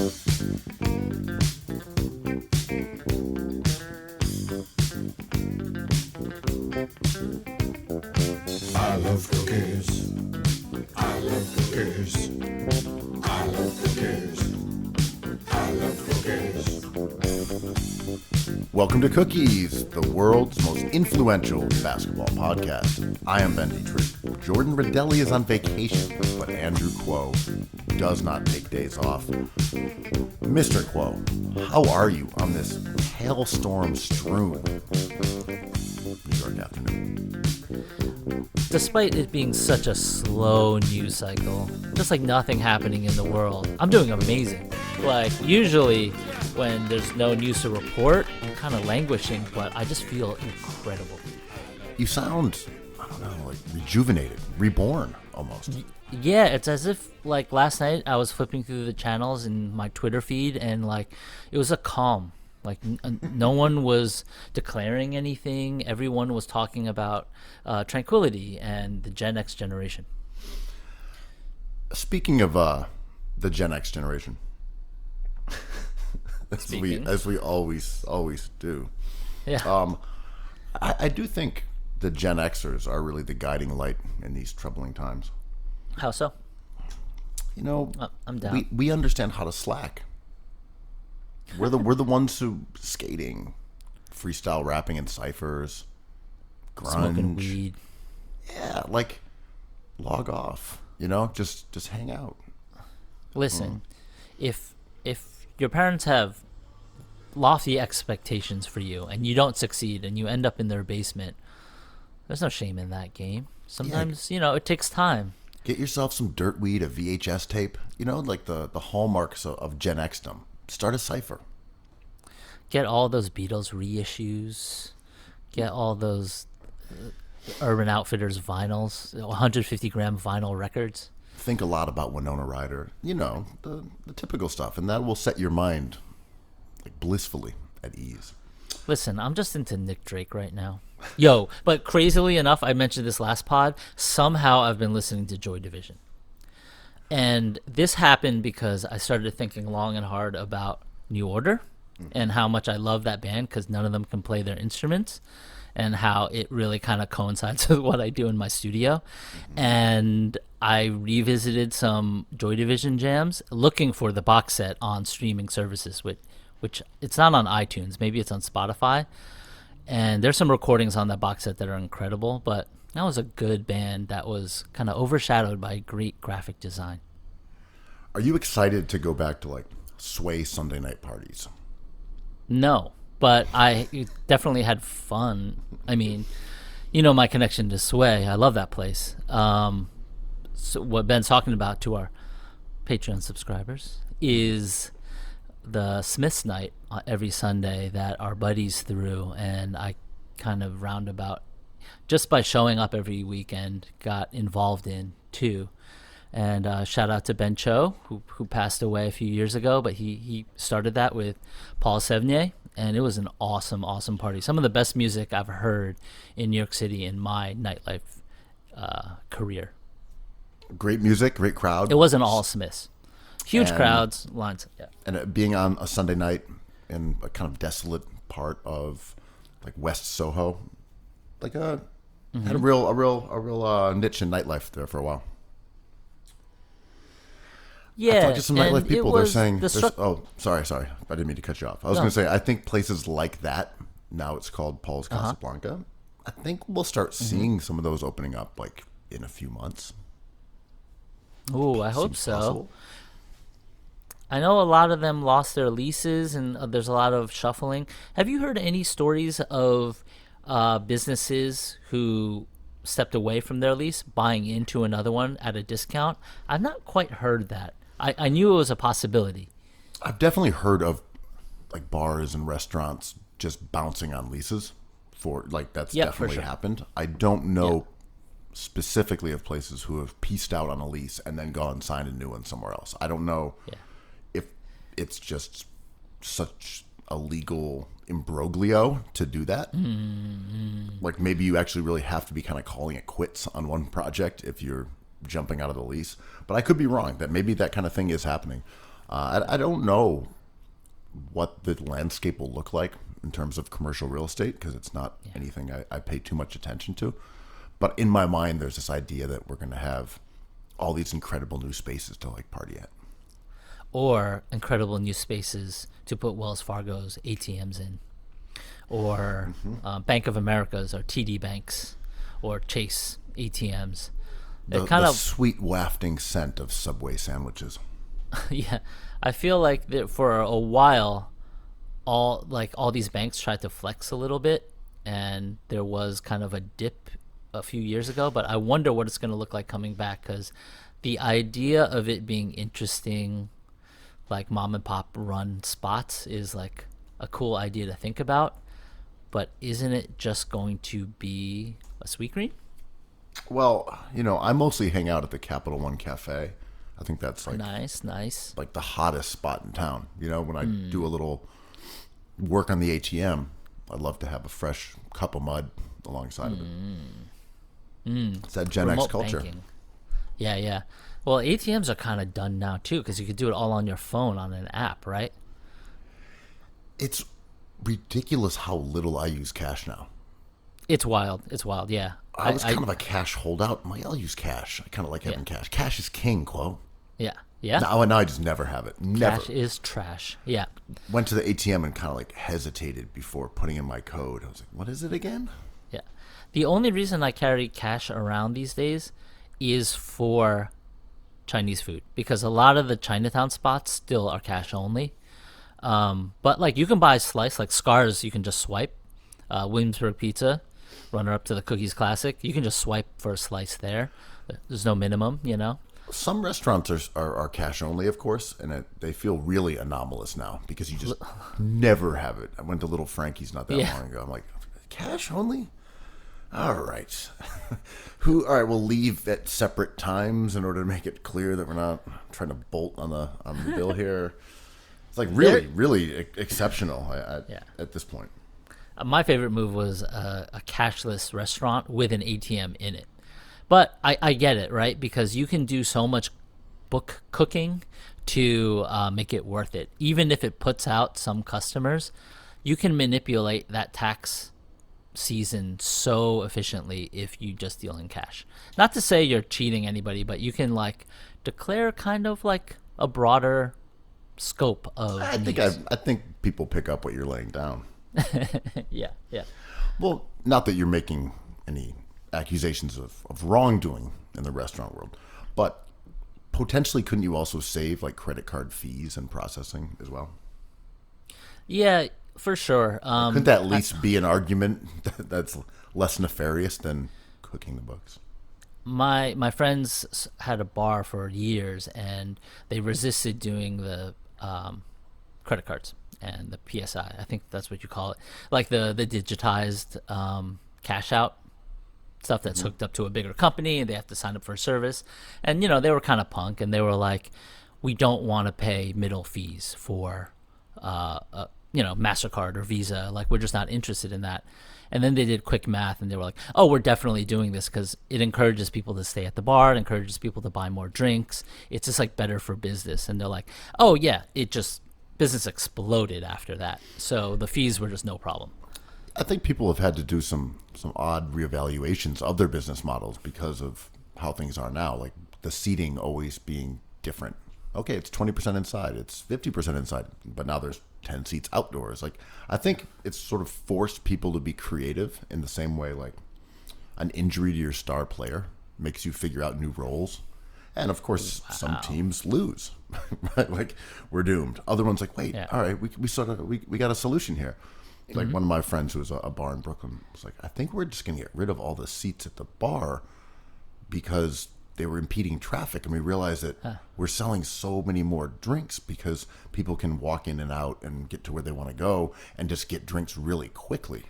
I love cookies. I love cookies. I love cookies. I love cookies. Welcome to Cookies, the world's most influential basketball podcast. I am Ben Dietrich. Jordan Rodelli is on vacation, but Andrew Kuo does not take days off. Mr. Kuo, how are you on this hailstorm-strewn New York afternoon? Despite it being such a slow news cycle, just like nothing happening in the world, I'm doing amazing. Like, usually when there's no news to report, I'm kind of languishing, but I just feel incredible. You sound, I don't know, like rejuvenated, reborn almost. Yeah, it's as if, like, last night I was flipping through the channels in my Twitter feed, and, like, it was a calm. Like, no one was declaring anything. Everyone was talking about tranquility and the Gen X generation. Speaking of the Gen X generation, as we always do. Yeah. I do think the Gen Xers are really the guiding light in these troubling times. How so? You know, I'm down. We understand how to slack. We're the ones who skating, freestyle rapping in ciphers, grunge, Smoking weed. Yeah, like log off. You know, just hang out. Listen, if your parents have lofty expectations for you and you don't succeed and you end up in their basement, there's no shame in that game. Sometimes, it takes time. Get yourself some dirt weed, a VHS tape, like the hallmarks of Gen Xdom. Start a cipher. Get all those Beatles reissues. Get all those Urban Outfitters vinyls, 150-gram vinyl records. Think a lot about Winona Ryder. The typical stuff, and that will set your mind like blissfully at ease. Listen, I'm just into Nick Drake right now. Yo, but crazily enough, I mentioned this last pod, somehow I've been listening to Joy Division. And this happened because I started thinking long and hard about New Order and how much I love that band because none of them can play their instruments and how it really kind of coincides with what I do in my studio. And I revisited some Joy Division jams looking for the box set on streaming services, which it's not on iTunes. Maybe it's on Spotify. And there's some recordings on that box set that are incredible, but that was a good band that was kind of overshadowed by great graphic design. Are you excited to go back to like Sway Sunday night parties? No, but I definitely had fun. I mean, my connection to Sway. I love that place. So what Ben's talking about to our Patreon subscribers is the Smiths night every Sunday that our buddies threw, and I kind of roundabout, just by showing up every weekend, got involved in too. And shout out to Ben Cho, who passed away a few years ago, but he started that with Paul Sevigny, and it was an awesome, awesome party. Some of the best music I've heard in New York City in my nightlife career. Great music, great crowd. It wasn't all Smiths. Huge crowds, lines. Yeah. And being on a Sunday night in a kind of desolate part of like West Soho, like had a real niche in nightlife there for a while. Yeah, I talked to some nightlife people. They're saying, sorry, I didn't mean to cut you off. I was going to say, I think places like that, now it's called Paul's Casablanca. I think we'll start seeing some of those opening up like in a few months. Ooh, I hope so. Possible. I know a lot of them lost their leases, and there's a lot of shuffling. Have you heard any stories of businesses who stepped away from their lease, buying into another one at a discount? I've not quite heard that. I knew it was a possibility. I've definitely heard of like bars and restaurants just bouncing on leases for like that's definitely happened. I don't know specifically of places who have pieced out on a lease and then gone and signed a new one somewhere else. I don't know if it's just such a legal imbroglio to do that. Like maybe you actually really have to be kind of calling it quits on one project if you're jumping out of the lease. But I could be wrong that maybe that kind of thing is happening. I don't know what the landscape will look like in terms of commercial real estate because it's not anything I pay too much attention to. But in my mind, there's this idea that we're going to have all these incredible new spaces to like party at. Or incredible new spaces to put Wells Fargo's ATMs in. Or Bank of America's or TD Banks or Chase ATMs. The sweet wafting scent of Subway sandwiches. Yeah, I feel like that for a while, all these banks tried to flex a little bit, and there was kind of a dip a few years ago. But I wonder what it's going to look like coming back, because the idea of it being interesting, like mom and pop run spots, is like a cool idea to think about. But isn't it just going to be a Sweetgreen? Well, I mostly hang out at the Capital One Cafe. I think that's like nice, like the hottest spot in town. When I do a little work on the ATM, I'd love to have a fresh cup of mud alongside of it. It's that Gen X culture. Banking. Yeah. Well, ATMs are kind of done now too, because you could do it all on your phone on an app, right? It's ridiculous how little I use cash now. It's wild. Yeah. I was kind of a cash holdout. I'm like, I'll use cash. I kind of like having cash. Cash is king, Quo. Yeah. Now I just never have it. Never. Cash is trash. Yeah. Went to the ATM and kind of like hesitated before putting in my code. I was like, what is it again? Yeah. The only reason I carry cash around these days is for Chinese food, because a lot of the Chinatown spots still are cash only. But like you can buy a slice, like Scars, you can just swipe. Williamsburg Pizza, runner up to the Cookies Classic, you can just swipe for a slice there. There's no minimum, Some restaurants are cash only, of course, and they feel really anomalous now because you just never have it. I went to Little Frankie's not that long ago. I'm like, cash only? All right. All right, we'll leave at separate times in order to make it clear that we're not trying to bolt on the bill here. It's like really exceptional at this point. My favorite move was a cashless restaurant with an ATM in it. But I get it, right? Because you can do so much book cooking to make it worth it. Even if it puts out some customers, you can manipulate that tax season so efficiently if you just deal in cash. Not to say you're cheating anybody, but you can like declare kind of like a broader scope of I think people pick up what you're laying down. Yeah. Well, not that you're making any accusations of wrongdoing in the restaurant world, but potentially couldn't you also save like credit card fees and processing as well? Yeah, for sure. Couldn't that at least be an argument that's less nefarious than cooking the books? My friends had a bar for years, and they resisted doing the credit cards and the PSI. I think that's what you call it, like the digitized cash out stuff that's hooked up to a bigger company, and they have to sign up for a service. And they were kind of punk, and they were like, we don't want to pay middle fees for MasterCard or Visa. Like, we're just not interested in that. And then they did quick math, and they were like, oh, we're definitely doing this because it encourages people to stay at the bar, it encourages people to buy more drinks. It's just like better for business. And they're like, oh yeah, business exploded after that. So the fees were just no problem. I think people have had to do some odd reevaluations of their business models because of how things are now, like the seating always being different. Okay, it's 20% inside, it's 50% inside, but now there's 10 seats outdoors. Like, I think it's sort of forced people to be creative in the same way like an injury to your star player makes you figure out new roles. And of course, some teams lose, right? Like, we're doomed. Other ones like, wait, all right, we got a solution here. Like one of my friends who was a bar in Brooklyn was like, I think we're just going to get rid of all the seats at the bar because they were impeding traffic. And we realized that we're selling so many more drinks because people can walk in and out and get to where they want to go and just get drinks really quickly.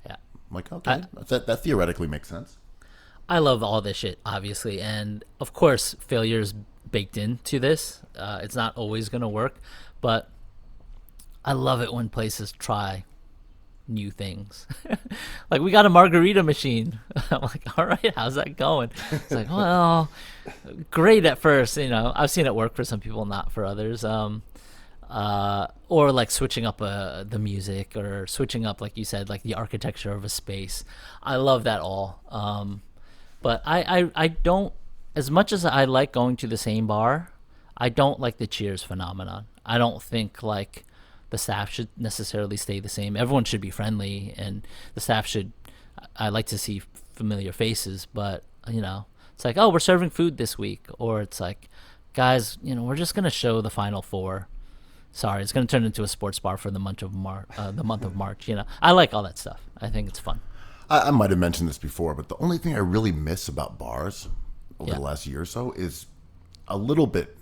Yeah. I'm like, okay, that theoretically makes sense. I love all this shit, obviously. And of course, failure's baked into this. It's not always going to work, but I love it when places try new things. Like, we got a margarita machine. I'm like, all right, how's that going? It's like, well, great at first. I've seen it work for some people, not for others. Or like switching up the music, or switching up, like you said, like the architecture of a space. I love that all. But I don't, as much as I like going to the same bar, I don't like the Cheers phenomenon. I don't think like the staff should necessarily stay the same. Everyone should be friendly, and the staff should. I like to see familiar faces, but it's like, oh, we're serving food this week, or it's like, guys, we're just gonna show the Final Four. Sorry, it's gonna turn into a sports bar for the month of March. I like all that stuff. I think it's fun. I might have mentioned this before, but the only thing I really miss about bars over the last year or so is a little bit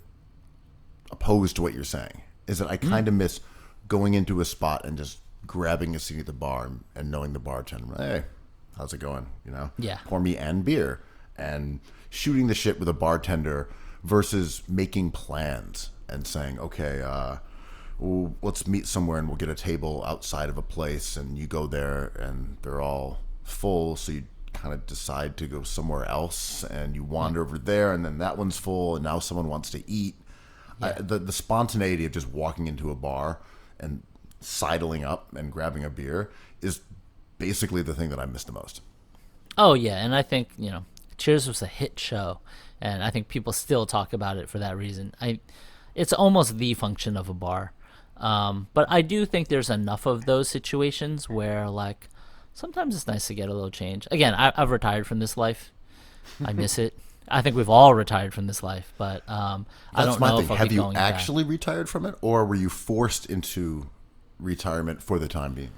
opposed to what you're saying. Is that I kind of miss going into a spot and just grabbing a seat at the bar and knowing the bartender, hey, how's it going? Yeah. Pour me and beer, and shooting the shit with a bartender versus making plans and saying, okay, well, let's meet somewhere and we'll get a table outside of a place, and you go there and they're all full, so you kind of decide to go somewhere else and you wander over there, and then that one's full and now someone wants to eat. The spontaneity of just walking into a bar and sidling up and grabbing a beer is basically the thing that I miss the most. Oh yeah, and I think Cheers was a hit show, and I think people still talk about it for that reason. It's almost the function of a bar. But I do think there's enough of those situations where, like, sometimes it's nice to get a little change. Again, I've retired from this life. I miss it. I think we've all retired from this life, but I don't know if I'll Have be you going actually back. retired from it, or were you forced into retirement for the time being?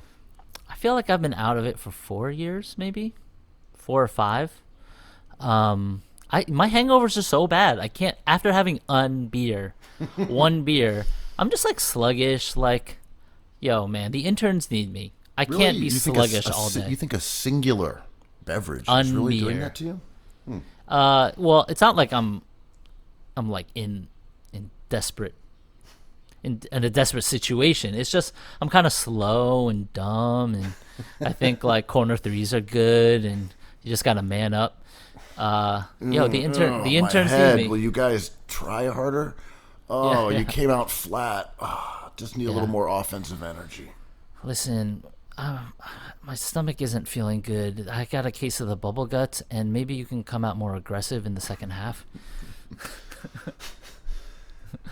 I feel like I've been out of it for 4 years, maybe 4 or 5. My hangovers are so bad. I can't, after having one beer, I'm just like sluggish. Like, yo, man, the interns need me. I Really? can't be You think sluggish all day. You think a singular beverage is really doing that to you? Well, it's not like I'm like in desperate in a desperate situation. It's just I'm kind of slow and dumb, and I think like corner threes are good, and you just gotta man up. The interns need me. Will you guys try harder? Oh, you came out flat. Oh, just need a little more offensive energy. Listen, my stomach isn't feeling good. I got a case of the bubble guts, and maybe you can come out more aggressive in the second half.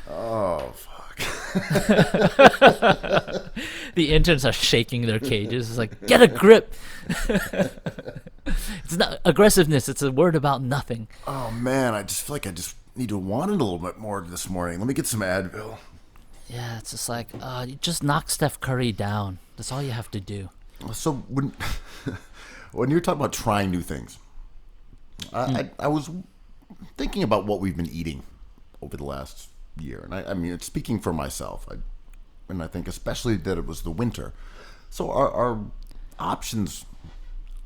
Oh, fuck. The interns are shaking their cages. It's like, get a grip. It's not aggressiveness. It's a word about nothing. Oh, man, I just feel like I just need to want it a little bit more this morning. Let me get some Advil. Yeah, it's just like, you just knock Steph Curry down. That's all you have to do. So when you're talking about trying new things, I was thinking about what we've been eating over the last year, and I mean, it's speaking for myself, and I think especially that it was the winter. So our options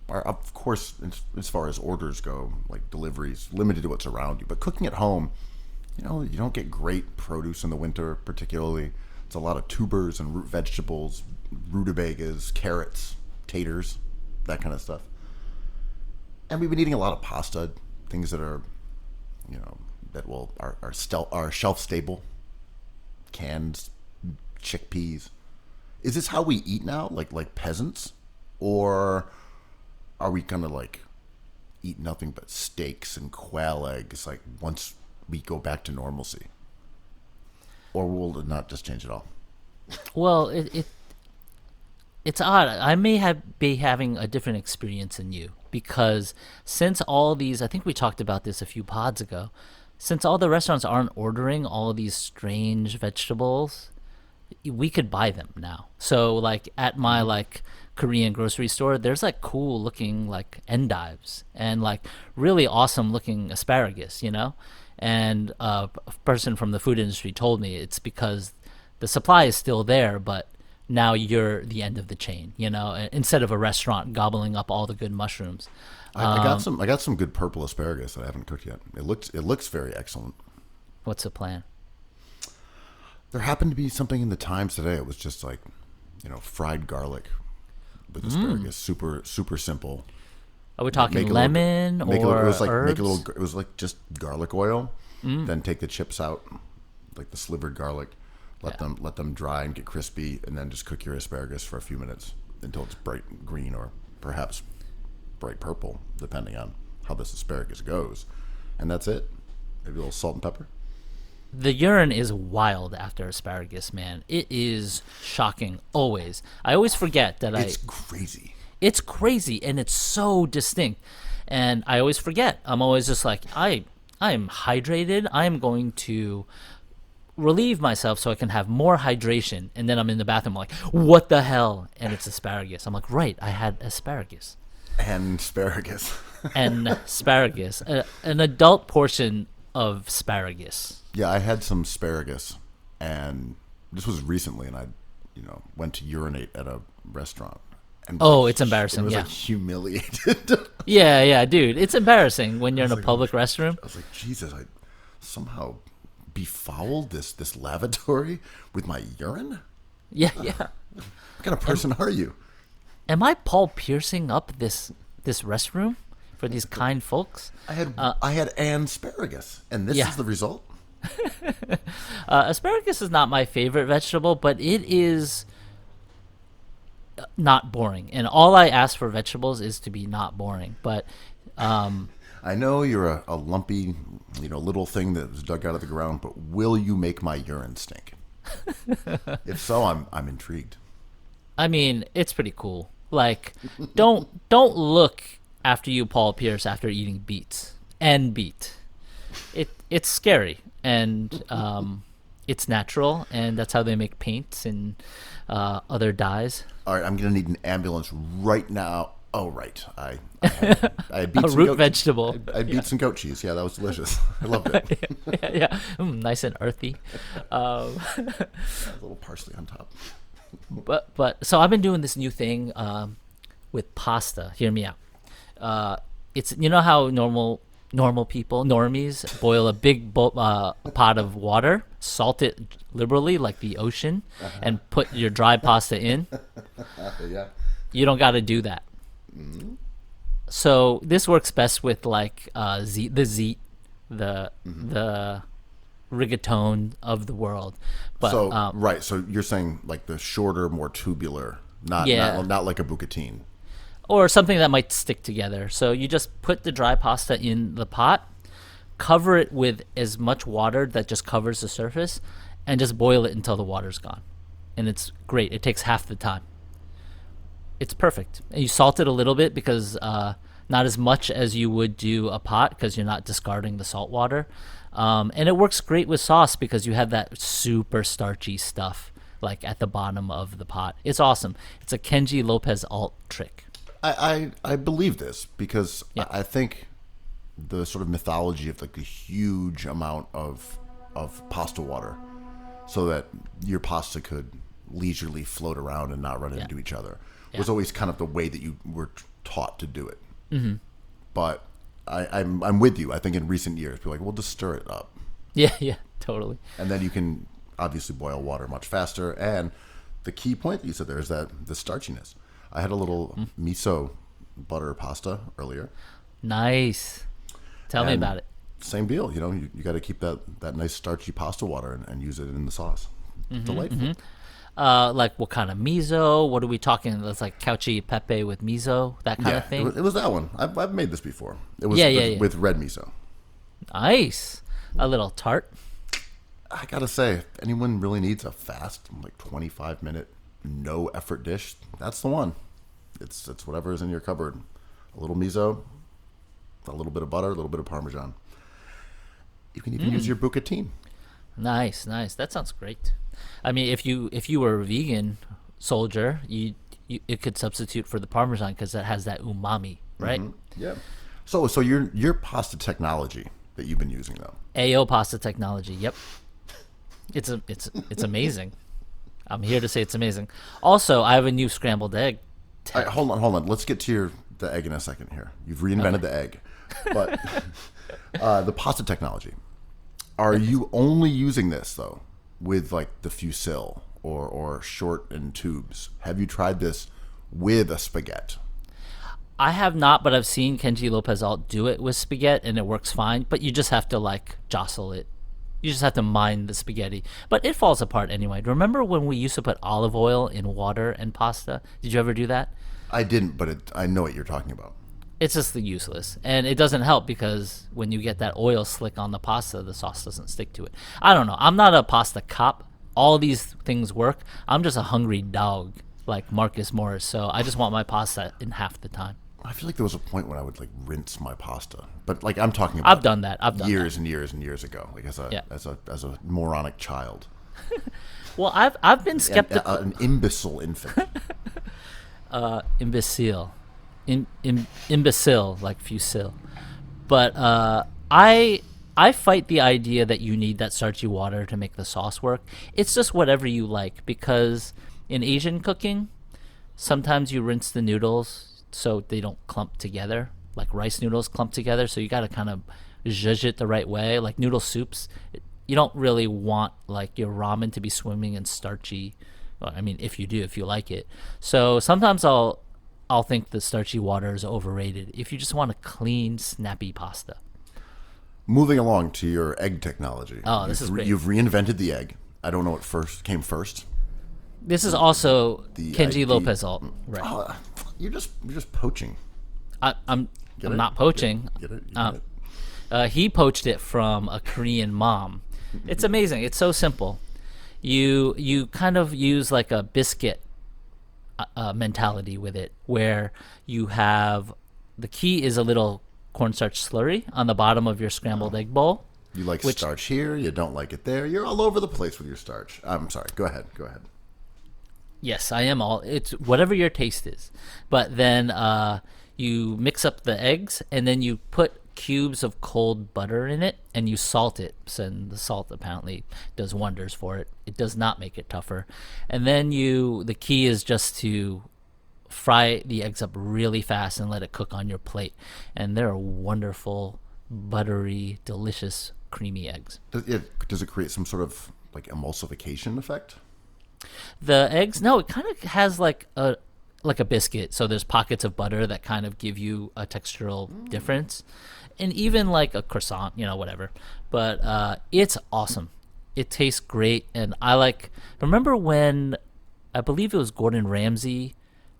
are, of course, as far as orders go, like deliveries, limited to what's around you. But cooking at home, you don't get great produce in the winter, particularly. It's a lot of tubers and root vegetables, rutabagas, carrots, taters, that kind of stuff. And we've been eating a lot of pasta, things that are, are shelf stable, canned chickpeas. Is this how we eat now, like peasants, or are we gonna like eat nothing but steaks and quail eggs like once we go back to normalcy, or will it not just change at all? Well, it's odd. I may be having a different experience than you, because since all these, I think we talked about this a few pods ago, since all the restaurants aren't ordering all of these strange vegetables, we could buy them now. So like at my like Korean grocery store, there's like cool looking like endives and like really awesome looking asparagus, and a person from the food industry told me it's because the supply is still there, but now you're the end of the chain, instead of a restaurant gobbling up all the good mushrooms. I got some good purple asparagus that I haven't cooked yet. It looks very excellent. What's the plan? There happened to be something in the Times today. It was just like, fried garlic with asparagus. Super super simple. Are we talking lemon or it was like herbs? it was like just garlic oil. Then take the chips out, like the slivered garlic. Let them dry and get crispy, and then just cook your asparagus for a few minutes until it's bright green or perhaps bright purple, depending on how this asparagus goes. And that's it. Maybe a little salt and pepper. The urine is wild after asparagus, man. It is shocking, always. I always forget that It's crazy. It's crazy, and it's so distinct. And I always forget. I'm always just like, I am hydrated. I am going to relieve myself so I can have more hydration. And then I'm in the bathroom like, what the hell? And it's asparagus. I'm like, right, I had asparagus. And asparagus. And asparagus. An adult portion of asparagus. Yeah, I had some asparagus, and this was recently, and I, went to urinate at a restaurant. And It's embarrassing. It was yeah, like humiliated. yeah, dude. It's embarrassing when you're in a public restroom. I was like, Jesus, I somehow befouled this lavatory with my urine? Yeah. What kind of person are you? Am I Paul piercing up this restroom for these kind folks? I had asparagus, and this Yeah. is the result? Asparagus is not my favorite vegetable, but it is not boring. And all I ask for vegetables is to be not boring. But I know you're a lumpy, little thing that was dug out of the ground, but will you make my urine stink? If so, I'm intrigued. I mean, it's pretty cool. Like, don't look after you, Paul Pierce, after eating beets and beet. It's scary, and it's natural, and that's how they make paints and other dyes. All right, I'm gonna need an ambulance right now. Oh, right, I had beet A some root goat, vegetable. I beat some goat cheese. Yeah, that was delicious. I loved it. Yeah. Nice and earthy. A little parsley on top. But so I've been doing this new thing with pasta. Hear me out. It's how normal people, normies, boil a big pot of water, salt it liberally like the ocean, and put your dry pasta in. Yeah. You don't got to do that. So this works best with like the rigatone of the world. But So right, so you're saying like the shorter, more tubular, not like a bucatine. or something that might stick together. So you just put the dry pasta in the pot, cover it with as much water that just covers the surface, and just boil it until the water's gone. And it's great. It takes half the time. It's perfect. And you salt it a little bit because not as much as you would do a pot because you're not discarding the salt water. And it works great with sauce because you have that super starchy stuff like at the bottom of the pot. It's awesome. It's a Kenji Lopez alt trick. I believe this because Yeah. I think the sort of mythology of like a huge amount of pasta water so that your pasta could leisurely float around and not run into each other was always kind of the way that you were taught to do it. Mm-hmm. But I'm with you. I think in recent years, people are like, we'll just stir it up. Yeah, totally. And then you can obviously boil water much faster. And the key point that you said there is that the starchiness. I had a little miso butter pasta earlier. Nice. Tell me about it. Same deal. You got to keep that nice starchy pasta water and use it in the sauce. Delightful. Like what kind of miso? What are we talking? That's like couchy pepe with miso, that kind of thing. It was that one. I've made this before. It was with red miso. Nice. A little tart. I gotta say, if anyone really needs a fast, like 25-minute, no effort dish, that's the one. It's whatever is in your cupboard. A little miso, a little bit of butter, a little bit of Parmesan. You can even use your bucatine. Nice. That sounds great. I mean, if you were a vegan soldier, you it could substitute for the Parmesan because it has that umami, right? Mm-hmm. Yeah. So your pasta technology that you've been using though. AO pasta technology. Yep. It's amazing. I'm here to say it's amazing. Also, I have a new scrambled egg. All right, hold on. Let's get to the egg in a second here. You've reinvented the egg, but the pasta technology. Are you only using this though with like the fusil or short and tubes? Have you tried this with a spaghetti. I have not, but I've seen Kenji Lopez Alt do it with spaghetti, and it works fine. But you just have to like jostle it. You just have to mind the spaghetti. But it falls apart anyway. Remember when we used to put olive oil in water and pasta? Did you ever do that? I didn't, but I know what you're talking about. It's just useless. And it doesn't help because when you get that oil slick on the pasta, the sauce doesn't stick to it. I don't know. I'm not a pasta cop. All these things work. I'm just a hungry dog like Marcus Morris. So I just want my pasta in half the time. I feel like there was a point when I would like rinse my pasta, but like I'm talking about I've done that. years and years and years ago, like as a moronic child. Well, I've been skeptical. An imbecile infant. Imbecile, imbecile like fusil. But I fight the idea that you need that starchy water to make the sauce work. It's just whatever you like, because in Asian cooking, sometimes you rinse the noodles so they don't clump together, like rice noodles clump together. So you got to kind of zhuzh it the right way. Like noodle soups, you don't really want like your ramen to be swimming in starchy. Well, I mean, if you do, if you like it. So sometimes I'll think the starchy water is overrated if you just want a clean, snappy pasta. Moving along to your egg technology. Oh, this is great. You've reinvented the egg. I don't know what came first. This is also The Kenji ID. Lopez Alt. Right. Oh, you're just poaching. I'm Get it? not poaching. Get it? You get it? He poached it from a Korean mom. It's amazing. It's so simple. You kind of use like a biscuit mentality with it, where you have the key is a little cornstarch slurry on the bottom of your scrambled egg bowl. You like starch here. You don't like it there. You're all over the place with your starch. I'm sorry. Go ahead. Yes, I am it's whatever your taste is. But then you mix up the eggs, and then you put cubes of cold butter in it, and you salt it. And the salt apparently does wonders for it. It does not make it tougher. And then the key is just to fry the eggs up really fast and let it cook on your plate. And they're wonderful, buttery, delicious, creamy eggs. Does it create some sort of like emulsification effect? The eggs, no, it kind of has like a biscuit. So there's pockets of butter that kind of give you a textural difference, and even like a croissant, whatever. But it's awesome. It tastes great, and remember when I believe it was Gordon Ramsay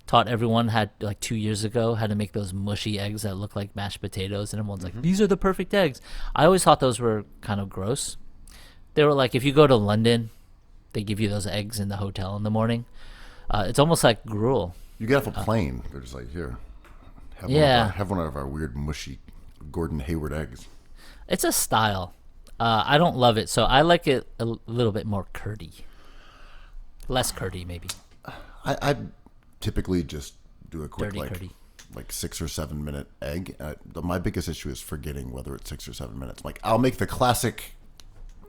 taught everyone like 2 years ago how to make those mushy eggs that look like mashed potatoes, and everyone's like, these are the perfect eggs. I always thought those were kind of gross. They were like, if you go to London, they give you those eggs in the hotel in the morning. It's almost like gruel. You get off a plane, they're just like, here, have one of our weird mushy Gordon Hayward eggs. It's a style. I don't love it, so I like it a little bit more curdy. Less curdy, maybe. I typically just do a quick Dirty curdy. like 6 or 7 minute egg. My biggest issue is forgetting whether it's 6 or 7 minutes. Like I'll make the classic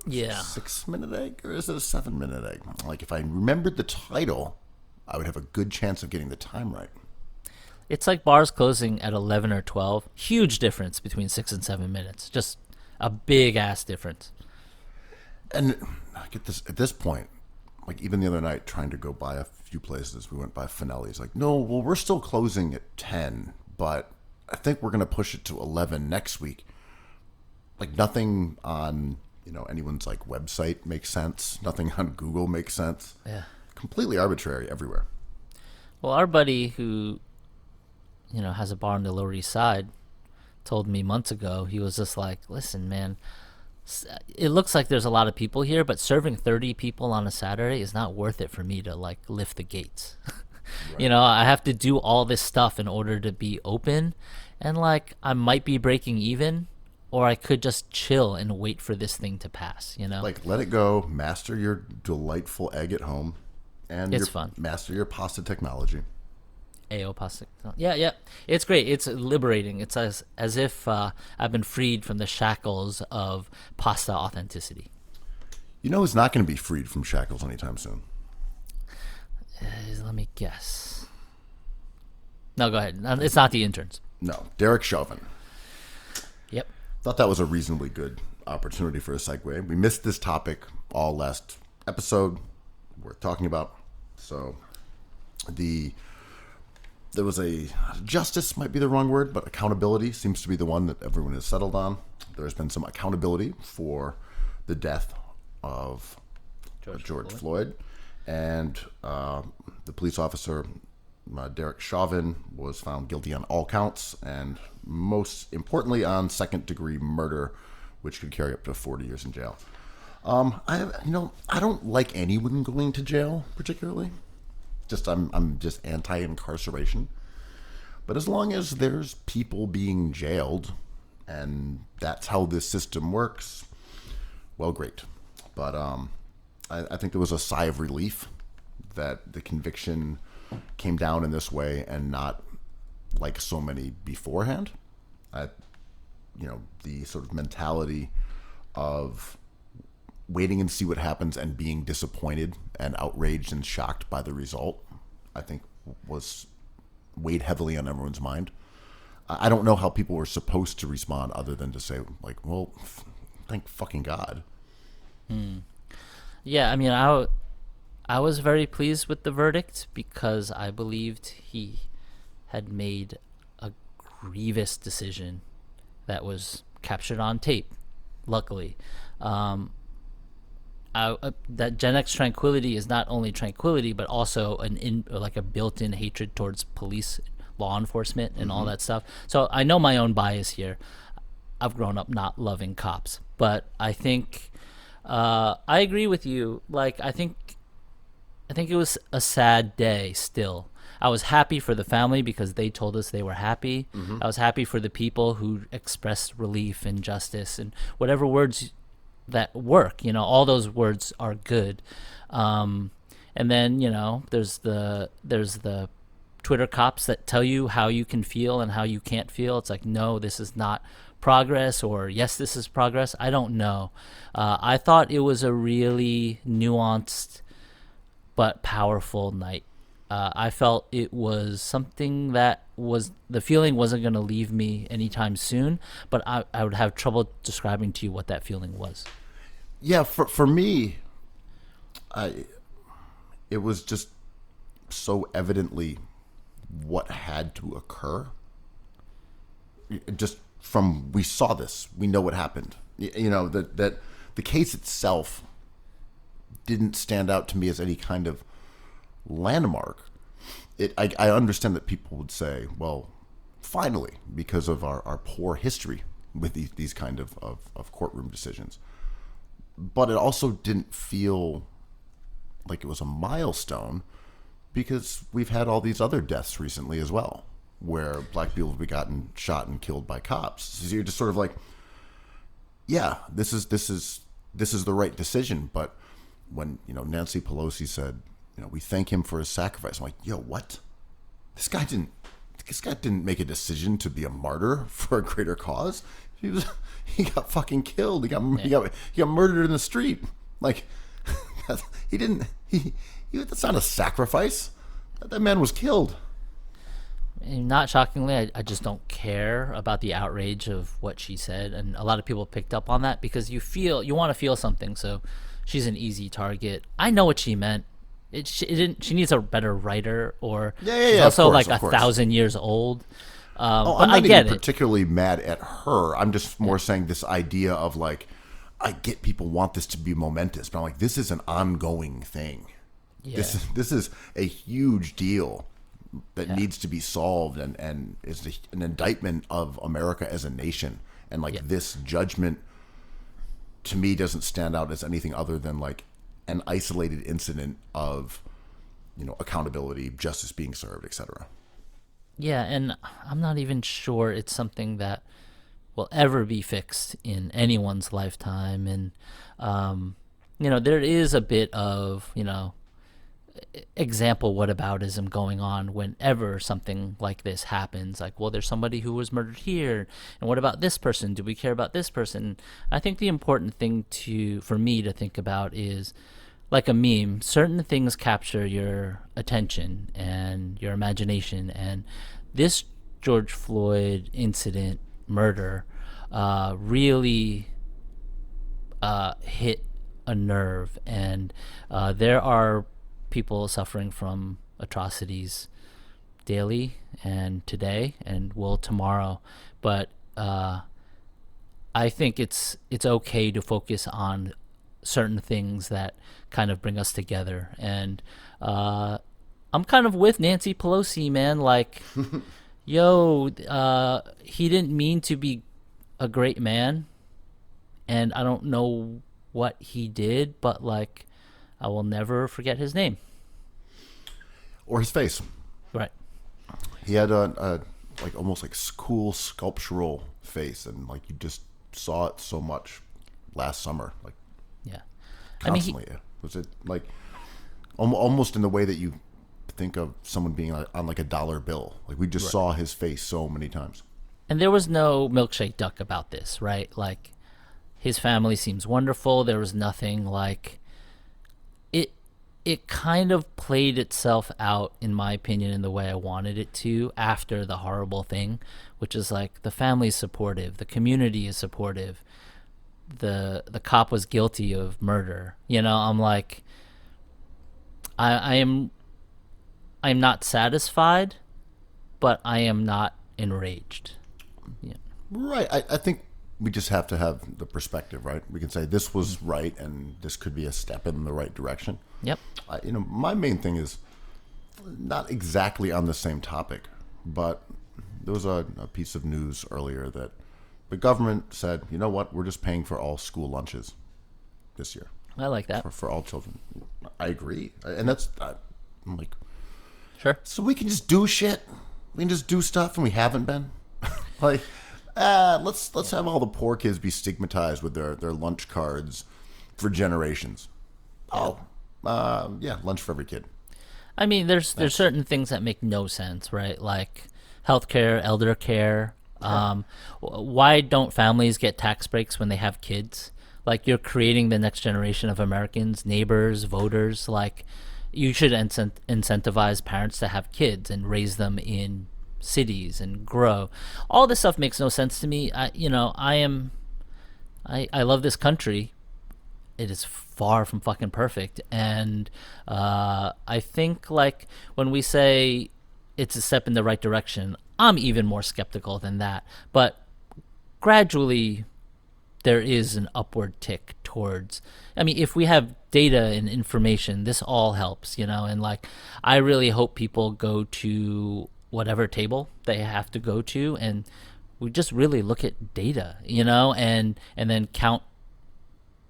6-minute egg, or is it a 7-minute egg? Like if I remembered the title, I would have a good chance of getting the time right. It's like bars closing at 11 or 12. Huge difference between 6 and 7 minutes. Just a big ass difference. And I get this at this point, like even the other night trying to go by a few places, we went by Finelli's. Like, no, well, we're still closing at 10, but I think we're going to push it to 11 next week. Like nothing on, anyone's like website makes sense. Nothing on Google makes sense. Yeah. Completely arbitrary everywhere. Well, our buddy who, has a bar on the Lower East Side told me months ago, he was just like, listen, man, it looks like there's a lot of people here, but serving 30 people on a Saturday is not worth it for me to like lift the gates. Right. I have to do all this stuff in order to be open, and like I might be breaking even, or I could just chill and wait for this thing to pass, Like let it go, master your delightful egg at home, and it's fun. Master your pasta technology. AO pasta. Yeah. It's great. It's liberating. It's as if I've been freed from the shackles of pasta authenticity. It's not going to be freed from shackles anytime soon. Let me guess. No, go ahead. It's not the interns. No, Derek Chauvin. Yep. Thought that was a reasonably good opportunity for a segue. We missed this topic all last episode. Worth talking about. So, the there was a justice might be the wrong word, but accountability seems to be the one that everyone has settled on. There's been some accountability for the death of George Floyd. And the police officer, Derek Chauvin, was found guilty on all counts, and most importantly on second-degree murder, which could carry up to 40 years in jail. I don't like anyone going to jail particularly. I'm just anti-incarceration. But as long as there's people being jailed, and that's how this system works, well, great. But I think there was a sigh of relief that the conviction came down in this way and not like so many beforehand. The sort of mentality of waiting and see what happens and being disappointed and outraged and shocked by the result, I think weighed heavily on everyone's mind. I don't know how people were supposed to respond other than to say, like, well, thank fucking God. Yeah, I mean, I was very pleased with the verdict because I believed he had made a grievous decision that was captured on tape, luckily. That Gen X tranquility is not only tranquility, but also a built-in hatred towards police, law enforcement, and all that stuff. So I know my own bias here. I've grown up not loving cops, but I think I agree with you. Like, I think it was a sad day still. I was happy for the family because they told us they were happy. I was happy for the people who expressed relief and justice and whatever words that work. All those words are good. And then, there's the Twitter cops that tell you how you can feel and how you can't feel. It's like, no, this is not progress, or yes, this is progress. I don't know. I thought it was a really nuanced but powerful night. I felt it was something that the feeling wasn't going to leave me anytime soon, but I would have trouble describing to you what that feeling was. Yeah, for me, it was just so evidently what had to occur. Just from, we saw this, we know what happened. That the case itself didn't stand out to me as any kind of landmark. I understand that people would say, well, finally, because of our poor history with these kind of courtroom decisions. But it also didn't feel like it was a milestone because we've had all these other deaths recently as well, where black people have gotten shot and killed by cops. So you're just sort of like, yeah, this is the right decision. But when Nancy Pelosi said, we thank him for his sacrifice, I'm like, yo, what? This guy didn't make a decision to be a martyr for a greater cause. He got fucking killed. He got murdered in the street. Like, that's not a sacrifice. That man was killed. And not shockingly, I just don't care about the outrage of what she said, and a lot of people picked up on that because you want to feel something. So she's an easy target. I know what she meant. She needs a better writer, or she's also like 1,000 years old. I'm not even particularly mad at her. I'm just more saying this idea of like, I get people want this to be momentous, but I'm like, this is an ongoing thing. Yeah. This is a huge deal that needs to be solved, and is an indictment of America as a nation. And like this judgment, to me, doesn't stand out as anything other than like an isolated incident of, accountability, justice being served, etc. Yeah, and I'm not even sure it's something that will ever be fixed in anyone's lifetime. And, there is a bit of, example whataboutism going on whenever something like this happens. Like, well, there's somebody who was murdered here, and what about this person? Do we care about this person? I think the important thing for me to think about is, like a meme, certain things capture your attention and your imagination, and this George Floyd incident, murder, really hit a nerve. And there are people suffering from atrocities daily and today and will tomorrow, but I think it's okay to focus on certain things that kind of bring us together. And I'm kind of with Nancy Pelosi, man. Like, yo, he didn't mean to be a great man, and I don't know what he did, but like, I will never forget his name or his face. Right. He had a like almost like cool sculptural face, and like you just saw it so much last summer, like yeah, constantly. Was it like almost in the way that you think of someone being on like a dollar bill? Like we just saw his face so many times. And there was no milkshake duck about this, right? Like, his family seems wonderful. There was nothing like it. It kind of played itself out, in my opinion, in the way I wanted it to after the horrible thing, which is like the family's supportive, the community is supportive, the cop was guilty of murder. You know, I'm like, I'm not satisfied, but I am not enraged. Yeah. Right. I think we just have to have the perspective, right? We can say this was right and this could be a step in the right direction. Yep. My main thing is not exactly on the same topic, but there was a piece of news earlier that the government said, you know what, we're just paying for all school lunches this year. I like that. For all children. I agree. And that's, I'm like, Sure. so we can just do shit? We can just do stuff and we haven't been? Like, let's have all the poor kids be stigmatized with their lunch cards for generations. Oh, yeah, lunch for every kid. I mean, there's certain things that make no sense, right? Like healthcare, elder care. Why don't families get tax breaks when they have kids? Like, you're creating the next generation of Americans, neighbors, voters. Like, you should incentivize parents to have kids and raise them in cities and grow. All this stuff makes no sense to me. I love this country. It is far from fucking perfect, and I think like when we say it's a step in the right direction, I'm even more skeptical than that. But gradually, there is an upward tick towards. I mean, if we have data and information, this all helps, and like, I really hope people go to whatever table they have to go to, and we just really look at data, and then count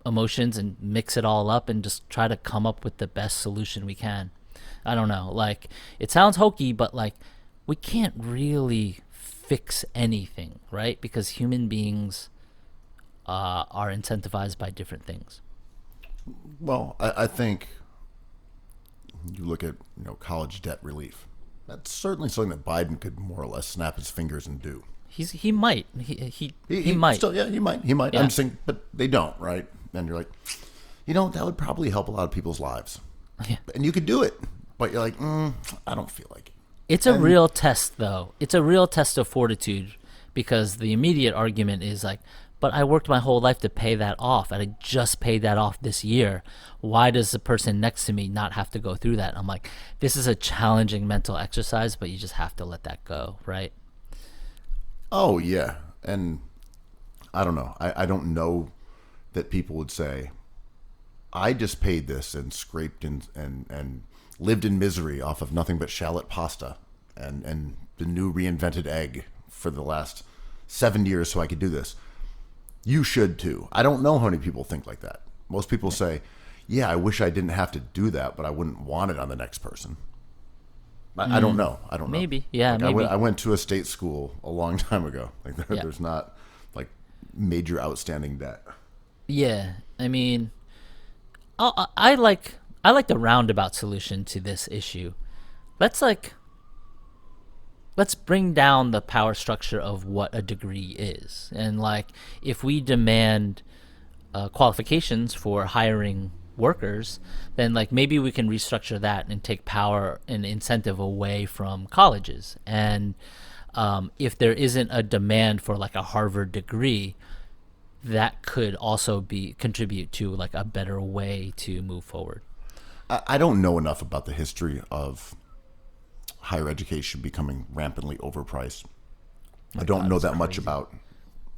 emotions and mix it all up and just try to come up with the best solution we can. I don't know, like, it sounds hokey, but like, we can't really fix anything, right? Because human beings are incentivized by different things. Well, I think you look at college debt relief. That's certainly something that Biden could more or less snap his fingers and do. He might. He might. Still, yeah, he might. He might. Yeah. I'm saying, but they don't, right? And you're like, that would probably help a lot of people's lives. Yeah. And you could do it, but you're like, I don't feel like it. It's a real test, though. It's a real test of fortitude, because the immediate argument is like, but I worked my whole life to pay that off, and I just paid that off this year. Why does the person next to me not have to go through that? I'm like, this is a challenging mental exercise, but you just have to let that go, right? Oh, yeah. And I don't know. I don't know that people would say, I just paid this and scraped and lived in misery off of nothing but shallot pasta and the new reinvented egg for the last 7 years so I could do this. You should too. I don't know how many people think like that. Most people say, yeah, I wish I didn't have to do that, but I wouldn't want it on the next person. I don't know. I don't know. Maybe. Yeah, like, maybe. I went to a state school a long time ago. Like there's not like major outstanding debt. Yeah. I mean, I like the roundabout solution to this issue. Let's bring down the power structure of what a degree is. And like, if we demand qualifications for hiring workers, then like maybe we can restructure that and take power and incentive away from colleges. And if there isn't a demand for like a Harvard degree, that could also contribute to like a better way to move forward. I don't know enough about the history of higher education becoming rampantly overpriced. I don't know that much about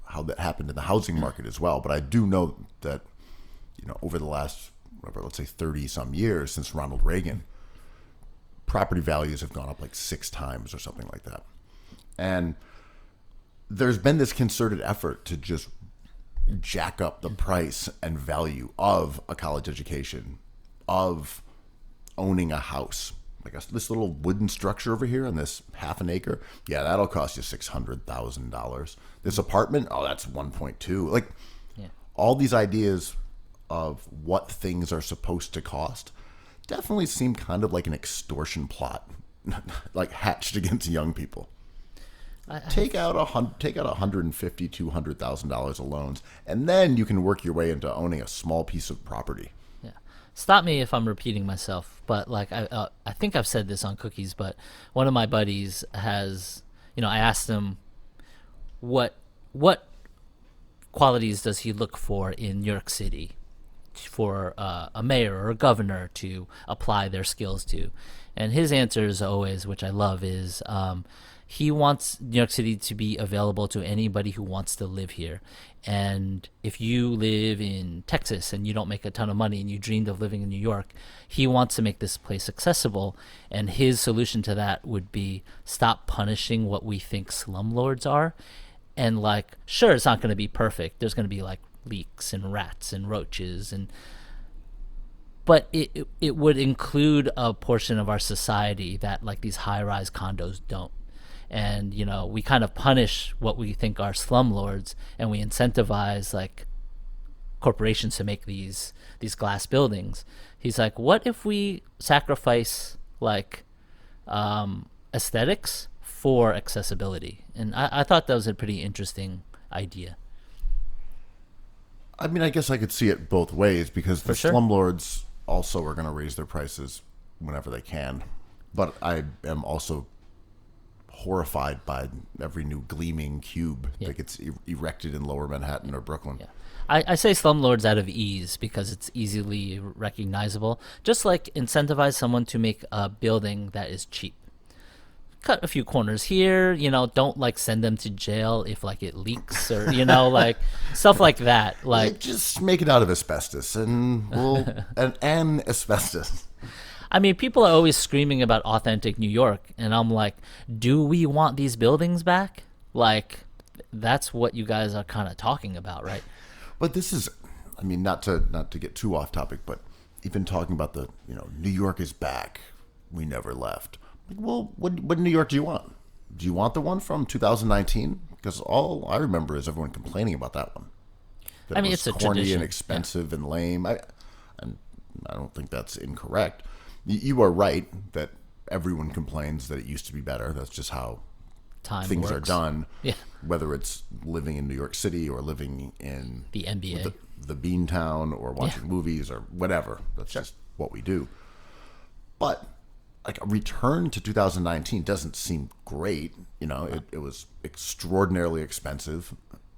how that happened in the housing market as well, but I do know that, over the last, let's say 30 some years since Ronald Reagan, property values have gone up like 6 times or something like that. And there's been this concerted effort to just jack up the price and value of a college education, of owning a house. Like this little wooden structure over here on this half an acre, yeah, that'll cost you $600,000. This apartment, oh, that's 1.2. Like, all these ideas of what things are supposed to cost definitely seem kind of like an extortion plot, like hatched against young people. Take out $150,000, $200,000 of loans, and then you can work your way into owning a small piece of property. Yeah. Stop me if I'm repeating myself, but like I think I've said this on Cookies, but one of my buddies has, I asked him what qualities does he look for in New York City for a mayor or a governor to apply their skills to, and his answer is always, which I love, is he wants New York City to be available to anybody who wants to live here. And if you live in Texas and you don't make a ton of money and you dreamed of living in New York, he wants to make this place accessible. And his solution to that would be stop punishing what we think slumlords are. And like, sure, it's not going to be perfect. There's going to be like leaks and rats and roaches, but it would include a portion of our society that like these high-rise condos don't. And, we kind of punish what we think are slumlords, and we incentivize like corporations to make these glass buildings. He's like, what if we sacrifice like aesthetics for accessibility? And I thought that was a pretty interesting idea. I mean, I guess I could see it both ways, because the slumlords also are going to raise their prices whenever they can. But I am also horrified by every new gleaming cube that gets erected in Lower Manhattan or Brooklyn. Yeah. I say slumlords out of ease because it's easily recognizable. Just like incentivize someone to make a building that is cheap. Cut a few corners here, don't like send them to jail if like it leaks or, like stuff like that. Like, just make it out of asbestos and and asbestos. I mean, people are always screaming about authentic New York, and I'm like, do we want these buildings back? Like, that's what you guys are kind of talking about, right? But this is, I mean, not to get too off topic, but even talking about the, New York is back, we never left. Well, what New York do you want? Do you want the one from 2019? Because all I remember is everyone complaining about that one. I mean, it's a corny tradition. And expensive and lame. I don't think that's incorrect. You are right that everyone complains that it used to be better. That's just how things are done. Yeah. Whether it's living in New York City or living in the NBA, the Beantown, or watching movies or whatever. That's just what we do. But like a return to 2019 doesn't seem great. It was extraordinarily expensive.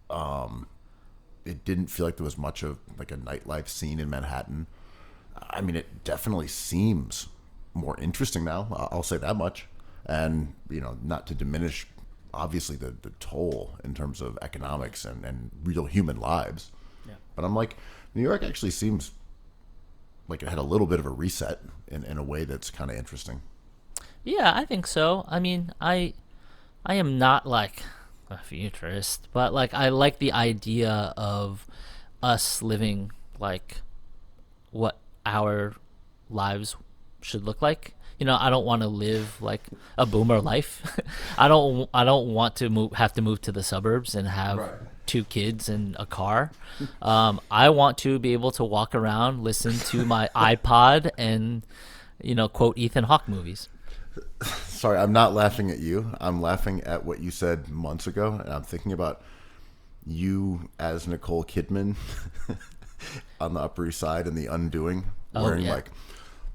It didn't feel like there was much of like a nightlife scene in Manhattan. I mean, it definitely seems more interesting now. I'll say that much. And, not to diminish, obviously, the toll in terms of economics and real human lives. Yeah. But I'm like, New York actually seems like it had a little bit of a reset in a way that's kind of interesting. Yeah, I think so. I mean, I am not like a futurist, but like I like the idea of us living like what our lives should look like. I don't want to live like a boomer life. I don't want to have to move to the suburbs and have 2 kids and a car. I want to be able to walk around, listen to my iPod, and quote Ethan Hawke movies. Sorry, I'm not laughing at you. I'm laughing at what you said months ago, and I'm thinking about you as Nicole Kidman on the Upper East Side in The Undoing, wearing like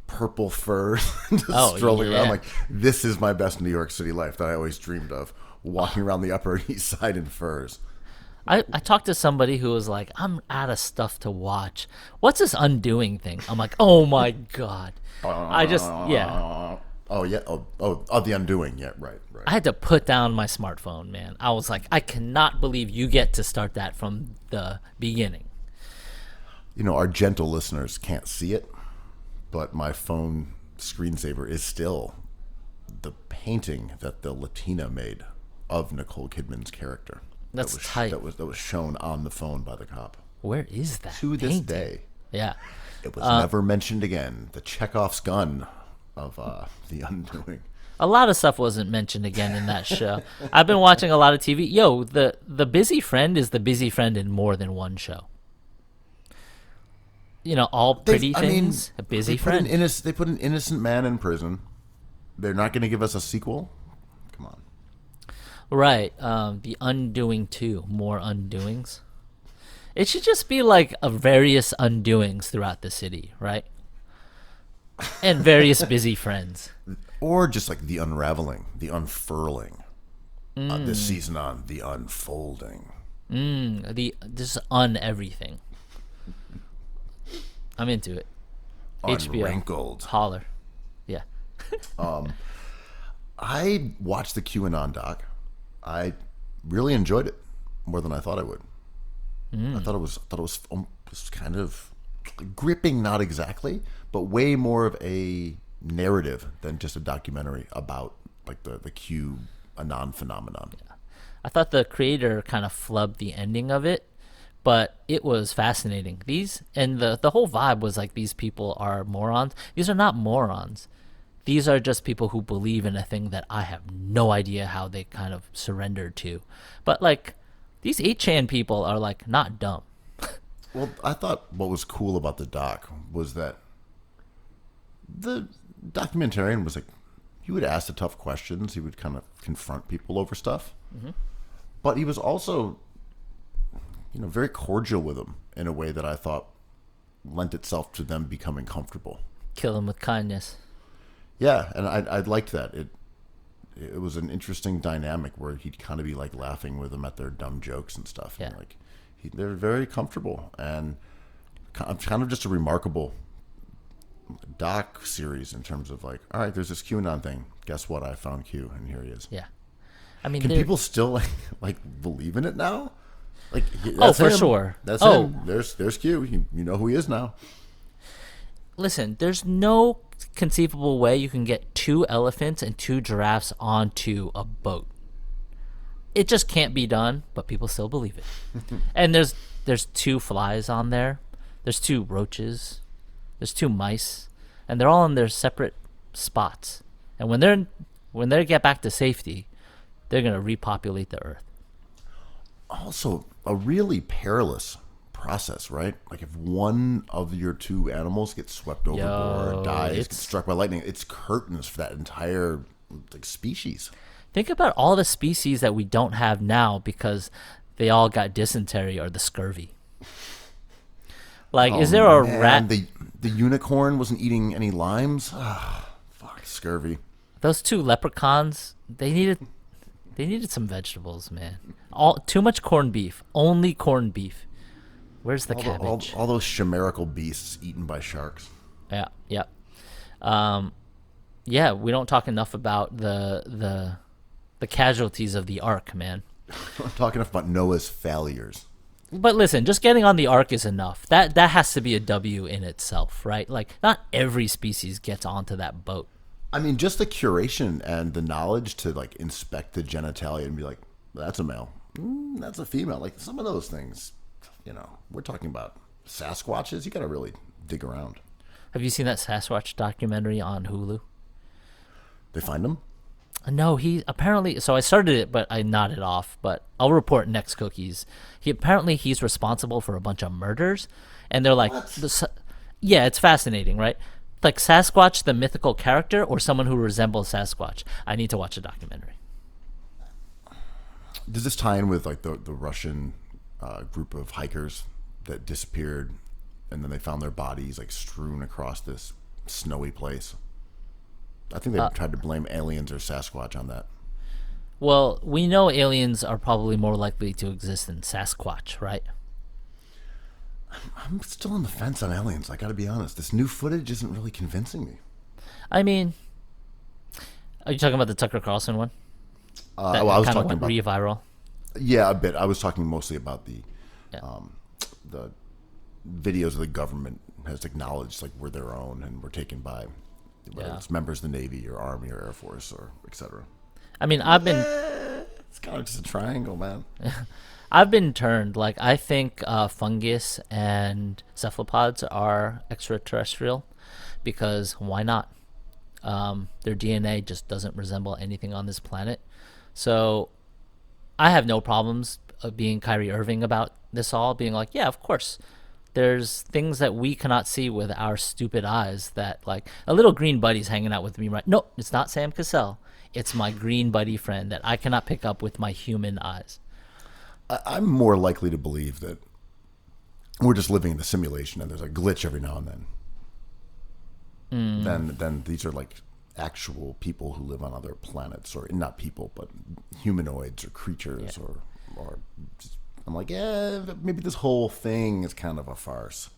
purple fur, just strolling around. Like, this is my best New York City life that I always dreamed of, walking around the Upper East Side in furs. I talked to somebody who was like, I'm out of stuff to watch. What's this Undoing thing? I'm like, oh my God. Oh yeah. Oh, The Undoing. Yeah, right. I had to put down my smartphone, man. I was like, I cannot believe you get to start that from the beginning. You know, our gentle listeners can't see it, but my phone screensaver is still the painting that the Latina made of Nicole Kidman's character. That's tight. That was shown on the phone by the cop. Where is that? To this painting? day. Yeah. It was never mentioned again. The Chekhov's gun of The Undoing. A lot of stuff wasn't mentioned again in that show. I've been watching a lot of TV. Yo, the busy friend is the busy friend in more than one show. You know, all pretty things, a busy friend. They put an innocent man in prison. They're not going to give us a sequel? Come on. Right. The Undoing 2, more undoings. It should just be like a various undoings throughout the city, right? And various busy friends. Or just like the unraveling, the unfurling. This season on The Unfolding. Just everything. I'm into it. Unwrinkled. HBO. Holler. Yeah. I watched the QAnon doc. I really enjoyed it more than I thought I would. I thought it was kind of gripping, not exactly, but way more of a narrative than just a documentary about like the QAnon phenomenon. Yeah. I thought the creator kind of flubbed the ending of it, but it was fascinating. The whole vibe was like these people are morons. These are not morons. These are just people who believe in a thing that I have no idea how they kind of surrendered to. But like these 8chan people are like not dumb. Well, I thought what was cool about the doc was that the documentarian was like, he would ask the tough questions. He would kind of confront people over stuff. Mm-hmm. But he was also, very cordial with them in a way that I thought lent itself to them becoming comfortable. Kill them with kindness. Yeah, and I liked that. It was an interesting dynamic where he'd kind of be like laughing with them at their dumb jokes and stuff. Yeah. And like they're very comfortable, and kind of just a remarkable doc series in terms of like, all right, there's this QAnon thing. Guess what? I found Q, and here he is. Yeah, I mean, can people still like believe in it now? Like, for sure. That's him. There's Q. You know who he is now. Listen, there's no conceivable way you can get 2 elephants and 2 giraffes onto a boat. It just can't be done, but people still believe it. And there's 2 flies on there. There's 2 roaches. There's 2 mice, and they're all in their separate spots. And when they get back to safety, they're gonna repopulate the earth. Also, a really perilous process, right? Like if one of your 2 animals gets swept overboard, dies, gets struck by lightning, it's curtains for that entire species. Think about all the species that we don't have now because they all got dysentery or the scurvy. Like, is there a rat? The unicorn wasn't eating any limes. Fuck, scurvy. Those 2 leprechauns, they needed some vegetables, man. Too much corned beef. Only corned beef. Where's the cabbage? All those chimerical beasts eaten by sharks. Yeah. Yeah, we don't talk enough about the casualties of the Ark, man. I'm talking about Noah's failures. But listen, just getting on the Ark is enough. That has to be a W in itself, right? Like, not every species gets onto that boat. I mean, just the curation and the knowledge to like inspect the genitalia and be like, that's a male, that's a female. Like some of those things, we're talking about Sasquatches. You got to really dig around. Have you seen that Sasquatch documentary on Hulu? They find him? No, he apparently. So I started it, but I nodded off. But I'll report next cookies. He's responsible for a bunch of murders, and they're like, yeah, it's fascinating, right? Like Sasquatch, the mythical character, or someone who resembles Sasquatch. I need to watch a documentary. Does this tie in with like the Russian group of hikers that disappeared, and then they found their bodies like strewn across this snowy place? I think they tried to blame aliens or Sasquatch on that. Well, we know aliens are probably more likely to exist than Sasquatch, right? I'm still on the fence on aliens. I got to be honest. This new footage isn't really convincing me. I mean, Are you talking about the Tucker Carlson one? Well, I was talking went about re-viral. Yeah, a bit. I was talking mostly about Yeah. the videos of the government has acknowledged like we're their own and we're taken by whether it's members of the Navy or Army or Air Force or etc. I mean, I've been It's kind of just a triangle, man. I've been turned. Like, I think fungus and cephalopods are extraterrestrial because why not? Their DNA just doesn't resemble anything on this planet. So I have no problems being Kyrie Irving about this all, being like, yeah, of course. There's things that we cannot see with our stupid eyes that, like, a little green buddy's hanging out with me right. No, it's not Sam Cassell. It's my green buddy friend that I cannot pick up with my human eyes. I'm more likely to believe that we're just living in a simulation and there's a glitch every now and then. Then these are like actual people who live on other planets, or not people, but humanoids or creatures, or just, I'm like, maybe this whole thing is kind of a farce.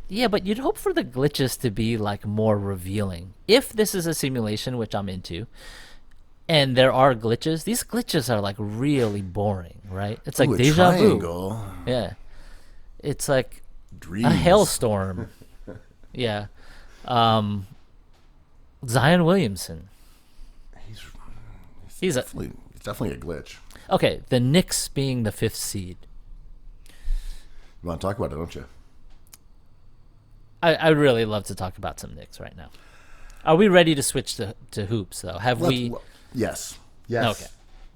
Yeah, but you'd hope for the glitches to be like more revealing. If this is a simulation, which I'm into, and there are glitches, these glitches are like really boring, right? It's like deja vu. Yeah. It's like Dreams. a hailstorm. Yeah. Zion Williamson. He's definitely a glitch. Okay, the Knicks being the 5th seed. You want to talk about it, don't you? I'd really love to talk about some Knicks right now. Are we ready to switch to hoops, though? Yes. Okay.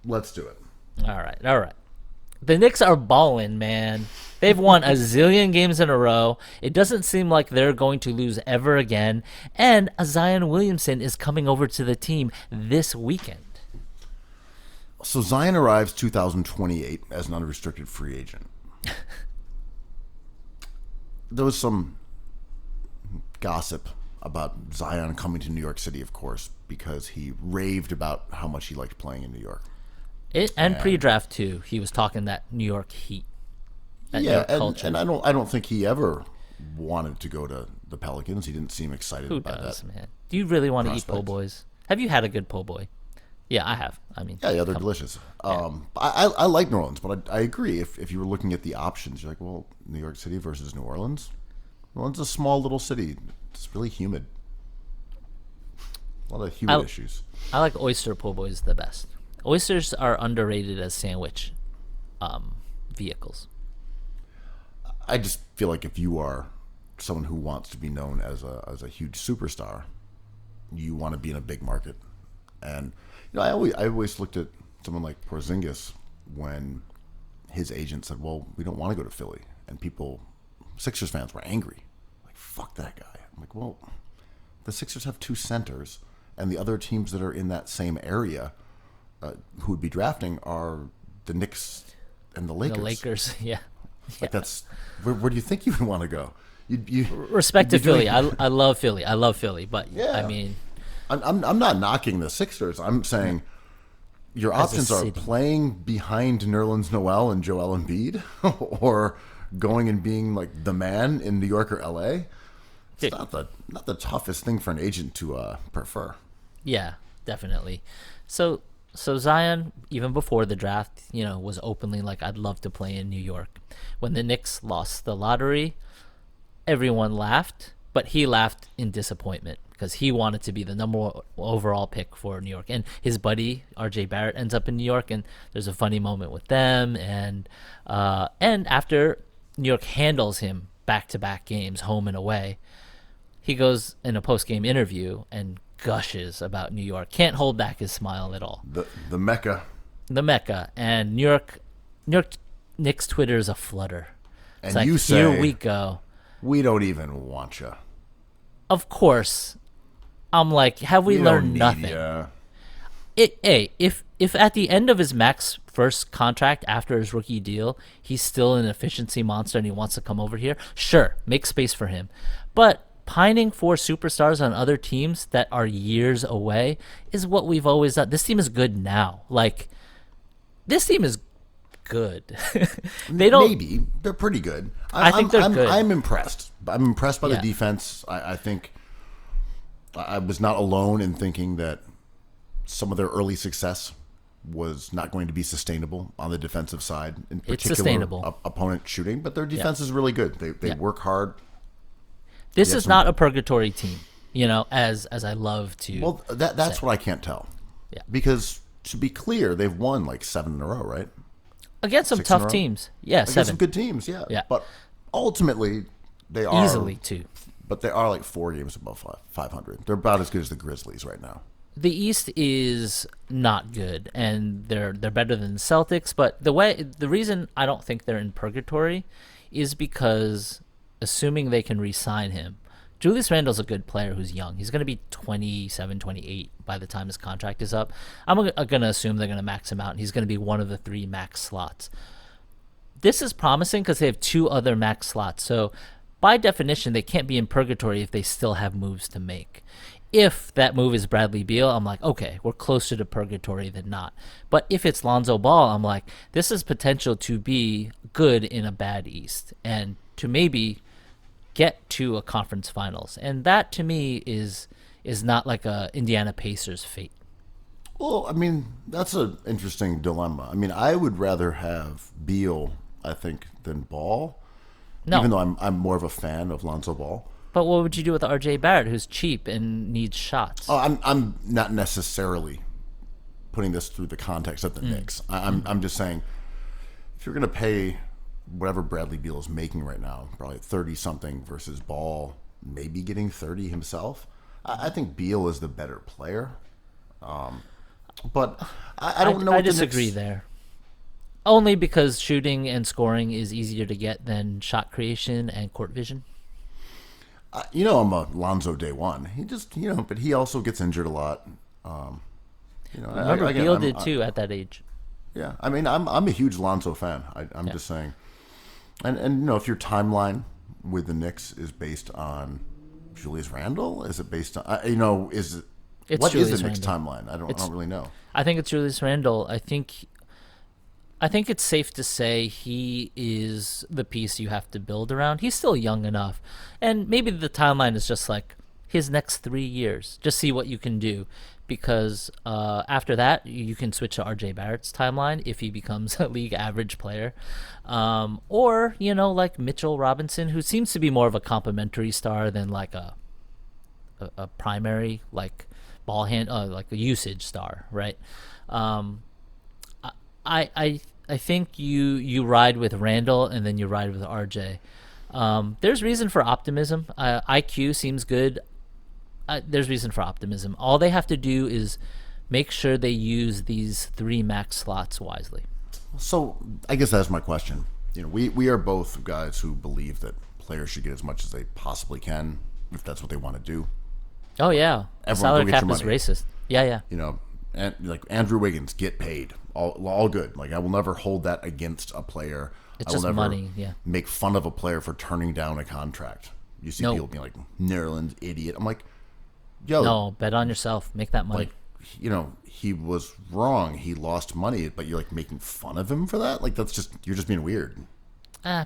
Let's do it. All right. The Knicks are balling, man. They've won a zillion games in a row. It doesn't seem like they're going to lose ever again. And Zion Williamson is coming over to the team this weekend. So Zion arrives 2028 as an unrestricted free agent. There was some gossip about Zion coming to New York City, of course, because he raved about how much he liked playing in New York. And pre-draft too, he was talking that New York heat, that New York culture. And I don't think he ever wanted to go to the Pelicans. He didn't seem excited Who about does, that. man? Do you really want to eat prospect. po' boys? Have you had a good po' boy? Yeah, I have. I mean, Yeah, they're delicious. I like New Orleans, but I agree. If you were looking at the options, you're like, well, New York City versus New Orleans. New Orleans is a small little city. It's really humid. A lot of humid issues. I like oyster po' boys the best. Oysters are underrated as sandwich vehicles. I just feel like if you are someone who wants to be known as a huge superstar, you want to be in a big market. And I always looked at someone like Porzingis when his agent said, "Well, we don't want to go to Philly," and Sixers fans were angry, like, "Fuck that guy." I'm like, well, the Sixers have 2 centers, and the other teams that are in that same area who would be drafting are the Knicks and the Lakers. The Lakers, yeah. Like, that's where do you think you would want to go? You Respect to Philly. I love Philly. But Yeah. I mean, I'm not knocking the Sixers. I'm saying your As a options are city. playing behind Nerlens Noel and Joel Embiid, or going and being like the man in New York or LA. It's not the toughest thing for an agent to prefer. yeah, definitely. So Zion, even before the draft, was openly like, I'd love to play in New York. When the Knicks lost the lottery, everyone laughed, but he laughed in disappointment because he wanted to be the number 1 overall pick for New York. And his buddy, R.J. Barrett, ends up in New York, and there's a funny moment with them. And after New York handles him back-to-back games, home and away, he goes in a post-game interview and gushes about New York. Can't hold back his smile at all. The Mecca. The Mecca. And New York Knicks Twitter is a flutter. It's And like, you say, here we go. we don't even want you. Of course. I'm like, have we learned nothing? If at the end of his max first contract after his rookie deal, he's still an efficiency monster and he wants to come over here, sure, make space for him. But pining for superstars on other teams that are years away is what we've always done. This team is good now. Like, this team is good. Maybe they're pretty good. I think they're good. I'm impressed. I'm impressed by the Yeah. defense. I think I was not alone in thinking that some of their early success was not going to be sustainable on the defensive side, in It's particular sustainable. Opponent shooting, but their defense is really good. They work hard. This is not a purgatory team, as I love to. Well, that's what I can't tell. Yeah. Because to be clear, they've won like 7 in a row, right? Against some 6 in a tough row? teams. Yeah, Against 7. some good teams, yeah. Yeah. But ultimately, they are Easily 2. But they are like 4 games above 500. They're about as good as the Grizzlies right now. The East is not good, and they're better than the Celtics. But the reason I don't think they're in purgatory is because, assuming they can re-sign him, Julius Randle's a good player who's young. He's going to be 27, 28 by the time his contract is up. I'm going to assume they're going to max him out, and he's going to be one of the 3 max slots. This is promising because they have 2 other max slots. So, by definition, they can't be in purgatory if they still have moves to make. If that move is Bradley Beal, I'm like, okay, we're closer to purgatory than not. But if it's Lonzo Ball, I'm like, this is potential to be good in a bad East and to maybe get to a conference finals. And that, to me, is not like a Indiana Pacers fate. Well, I mean, that's an interesting dilemma. I mean, I would rather have Beal, I think, than Ball. No. Even though I'm more of a fan of Lonzo Ball. But what would you do with R.J. Barrett, who's cheap and needs shots? Oh, I'm not necessarily putting this through the context of the Knicks. I'm just saying, if you're going to pay whatever Bradley Beal is making right now, probably 30-something versus Ball maybe getting 30 himself, I think Beal is the better player. But I don't know. I disagree there. Only because shooting and scoring is easier to get than shot creation and court vision. I'm a Lonzo day one. He just, but he also gets injured a lot. Remember, Beal did too at that age. Yeah, I mean, I'm a huge Lonzo fan. I'm just saying, and if your timeline with the Knicks is based on Julius Randle, is it based on what is the Knicks timeline? I don't really know. I think it's Julius Randle. I think it's safe to say he is the piece you have to build around. He's still young enough. And maybe the timeline is just like his next 3 years. Just see what you can do. Because after that, you can switch to R.J. Barrett's timeline if he becomes a league average player. Or, like Mitchell Robinson, who seems to be more of a complimentary star than like a primary, like ball hand, like a usage star, right? I think you ride with Randall and then you ride with RJ. There's reason for optimism. IQ seems good. There's reason for optimism. All they have to do is make sure they use these 3 max slots wisely. So I guess that's my question. We are both guys who believe that players should get as much as they possibly can if that's what they want to do. Oh yeah, Everyone salary cap is racist. Yeah. And like Andrew Wiggins, get paid. All good. Like, I will never hold that against a player. It's I will just never money, yeah. make fun of a player for turning down a contract. You see people being like, Nerlens, idiot. I'm like, yo. No, bet on yourself. Make that money. Like, he was wrong. He lost money, but you're like making fun of him for that? Like, you're just being weird.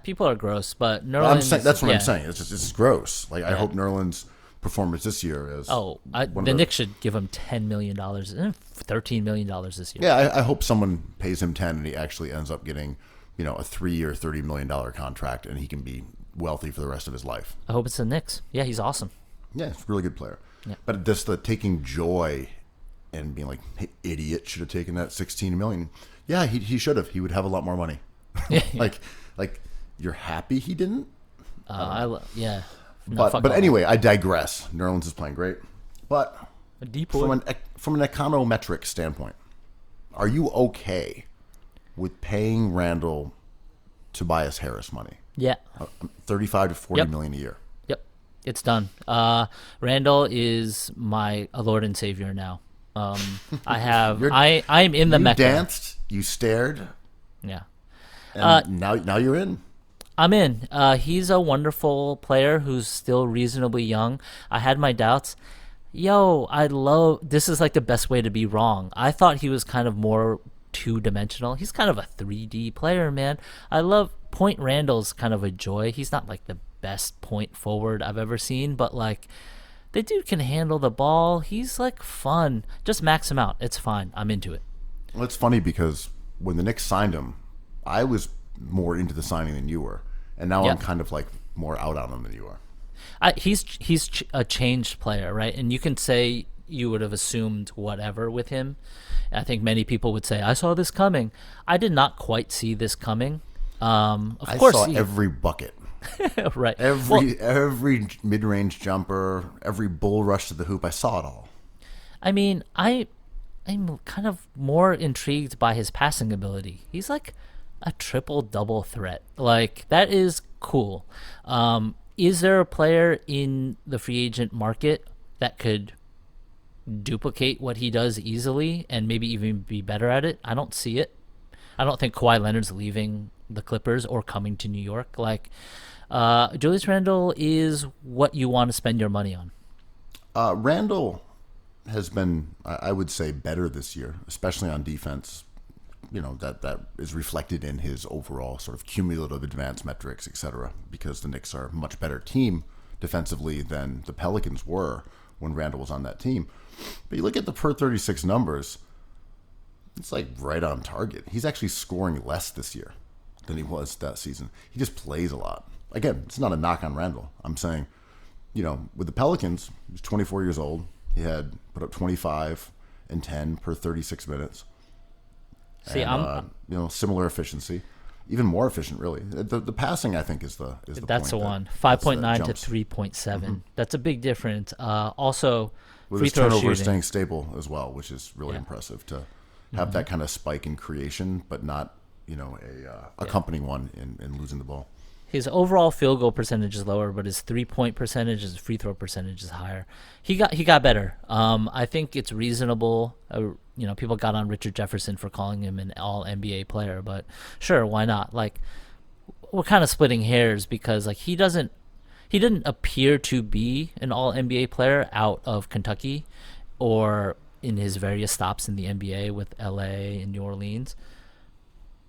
People are gross, but Nerlens... That's what I'm saying. It's just gross. Like, I hope Nerlens' performance this year is... the Knicks should give him $10 million, $13 million this year. Yeah, I hope someone pays him 10 and he actually ends up getting, a 3-year, $30 million contract and he can be wealthy for the rest of his life. I hope it's the Knicks. Yeah, he's awesome. Yeah, he's a really good player. Yeah. But just the taking joy and being like, hey, idiot, should have taken that $16 million. Yeah, he should have. He would have a lot more money. like you're happy he didn't? Yeah. But anyway, I digress. Nerlens is playing great. But from an econometric standpoint, are you okay with paying Randall Tobias Harris money? Yeah. 35 to 40 million a year. Yep. It's done. Randall is my Lord and Savior now. I'm in the Mecca. You danced, you stared. Yeah. And now you're in. I'm in. He's a wonderful player who's still reasonably young. I had my doubts. This is like the best way to be wrong. I thought he was kind of more two-dimensional. He's kind of a 3D player, man. I love Point Randall's kind of a joy. He's not like the best point forward I've ever seen, but like The dude can handle the ball. He's like fun. Just max him out. It's fine. I'm into it. Well, it's funny because when the Knicks signed him, I was more into the signing than you were, and now I'm kind of like more out on him than you are. He's a changed player, right? And you can say you would have assumed whatever with him. I think many people would say, I saw this coming. I did not quite see this coming. Of course, I saw every bucket. Right. Every mid-range jumper, every bull rush to the hoop, I saw it all. I mean, I'm kind of more intrigued by his passing ability. He's like a triple-double threat. Like, that is cool. Is there a player in the free agent market that could duplicate what he does easily and maybe even be better at it? I don't see it. I don't think Kawhi Leonard's leaving the Clippers or coming to New York. Like, Julius Randle is what you want to spend your money on. Randle has been, I would say, better this year, especially on defense. You know, that is reflected in his overall sort of cumulative advanced metrics, etc., because the Knicks are a much better team defensively than the Pelicans were when Randle was on that team. But you look at the per 36 numbers, it's like right on target. He's actually scoring less this year than he was that season. He just plays a lot. Again, it's not a knock on Randle. I'm saying, you know, with the Pelicans, he's 24 years old. He had put up 25 and 10 per 36 minutes. See, and, you know, similar efficiency, even more efficient, really. The passing, I think, is the that's point the one. 5.9 to 3.7. That's a big difference. Also, with free his throw turnover shooting. staying stable as well, which is really impressive to have that kind of spike in creation, but not, you know, a accompanying one in losing the ball. His overall field goal percentage is lower, but his 3-point percentage, his free throw percentage is higher. He got better. I think it's reasonable. You know, people got on Richard Jefferson for calling him an all NBA player, but sure, why not? Like, we're kind of splitting hairs because like he didn't appear to be an all NBA player out of Kentucky or in his various stops in the NBA with LA and New Orleans.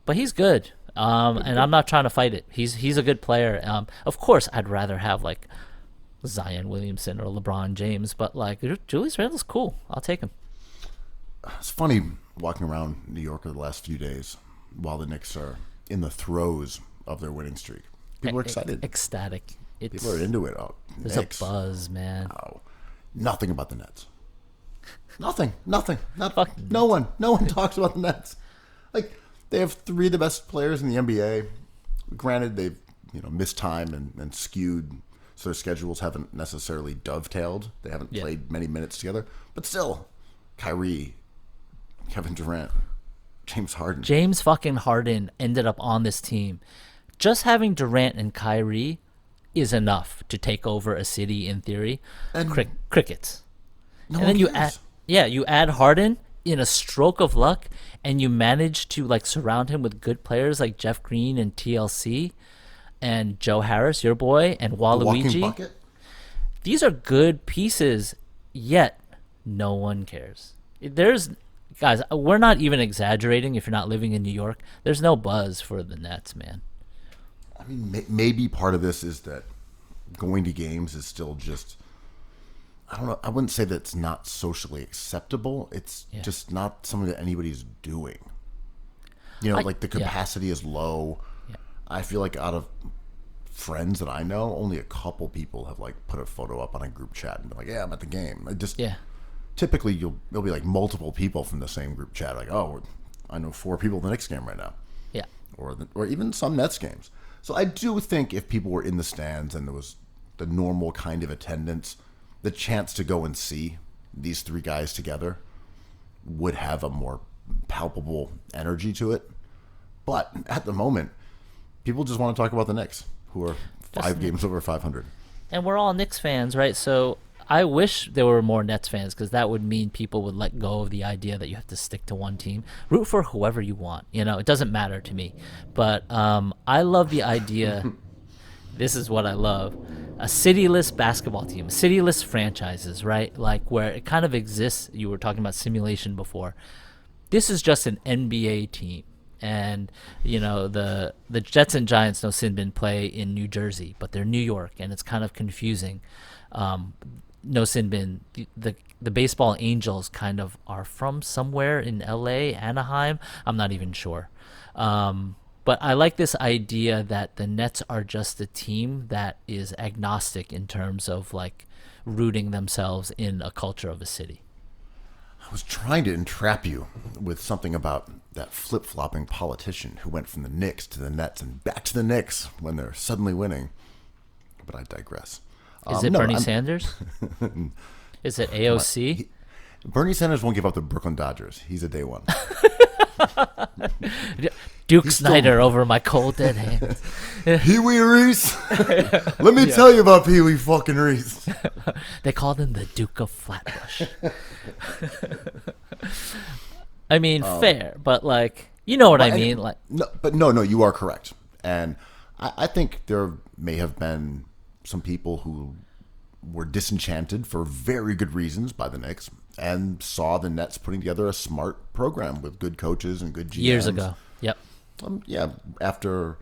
But he's good. And I'm not trying to fight it. He's a good player. Of course, I'd rather have like Zion Williamson or LeBron James, but like Julius Randle's cool. I'll take him. It's funny walking around New York the last few days while the Knicks are in the throes of their winning streak. People are excited. Ecstatic. People are into it. Oh, there's Knicks. A buzz, man. Oh, nothing about the Nets. Nothing. Fuck. No one talks about the Nets. Like, they have three of the best players in the NBA. Granted, they've missed time and skewed, so their schedules haven't necessarily dovetailed. They haven't played many minutes together. But still, Kyrie, Kevin Durant, James Harden. James fucking Harden ended up on this team. Just having Durant and Kyrie is enough to take over a city in theory. And crickets. No and one then cares. you add Harden in a stroke of luck, and you manage to like surround him with good players like Jeff Green and TLC and Joe Harris, your boy, and Walking Waluigi. bucket. These are good pieces, yet no one cares. Guys, we're not even exaggerating. If you're not living in New York, there's no buzz for the Nets, man. I mean, maybe part of this is that going to games is still just, I don't know, I wouldn't say that it's not socially acceptable. It's just not something that anybody's doing. Like the capacity is low. Yeah. I feel like out of friends that I know, only a couple people have like put a photo up on a group chat and been like, I'm at the game. Typically there'll be like multiple people from the same group chat. Like, I know 4 people at the Knicks game right now. Yeah. Or even some Nets games. So I do think if people were in the stands and there was the normal kind of attendance, the chance to go and see these 3 guys together would have a more palpable energy to it. But at the moment, people just want to talk about the Knicks, who are 5 games over 500. And we're all Knicks fans, right? So I wish there were more Nets fans, because that would mean people would let go of the idea that you have to stick to one team. Root for whoever you want. It doesn't matter to me. But I love the idea. This is what I love. A cityless basketball team, cityless franchises, right? Like where it kind of exists. You were talking about simulation before. This is just an NBA team. And, the Jets and Giants, no sin bin, play in New Jersey, but they're New York, and it's kind of confusing. no sin bin, the baseball Angels kind of are from somewhere in LA, Anaheim. I'm not even sure. But I like this idea that the Nets are just a team that is agnostic in terms of like rooting themselves in a culture of a city. I was trying to entrap you with something about that flip-flopping politician who went from the Knicks to the Nets and back to the Knicks when they're suddenly winning. But I digress. Is it Bernie Sanders? Is it AOC? Bernie Sanders won't give up the Brooklyn Dodgers. He's a day one. Duke Snyder over my cold dead hands. Pee Wee Reese. Let me tell you about Pee Wee fucking Reese. They called him the Duke of Flatbush. I mean, fair, but like, you know what I mean? Like, no, you are correct. And I think there may have been some people who were disenchanted for very good reasons by the Knicks and saw the Nets putting together a smart program with good coaches and good GMs. Years ago. Yep. After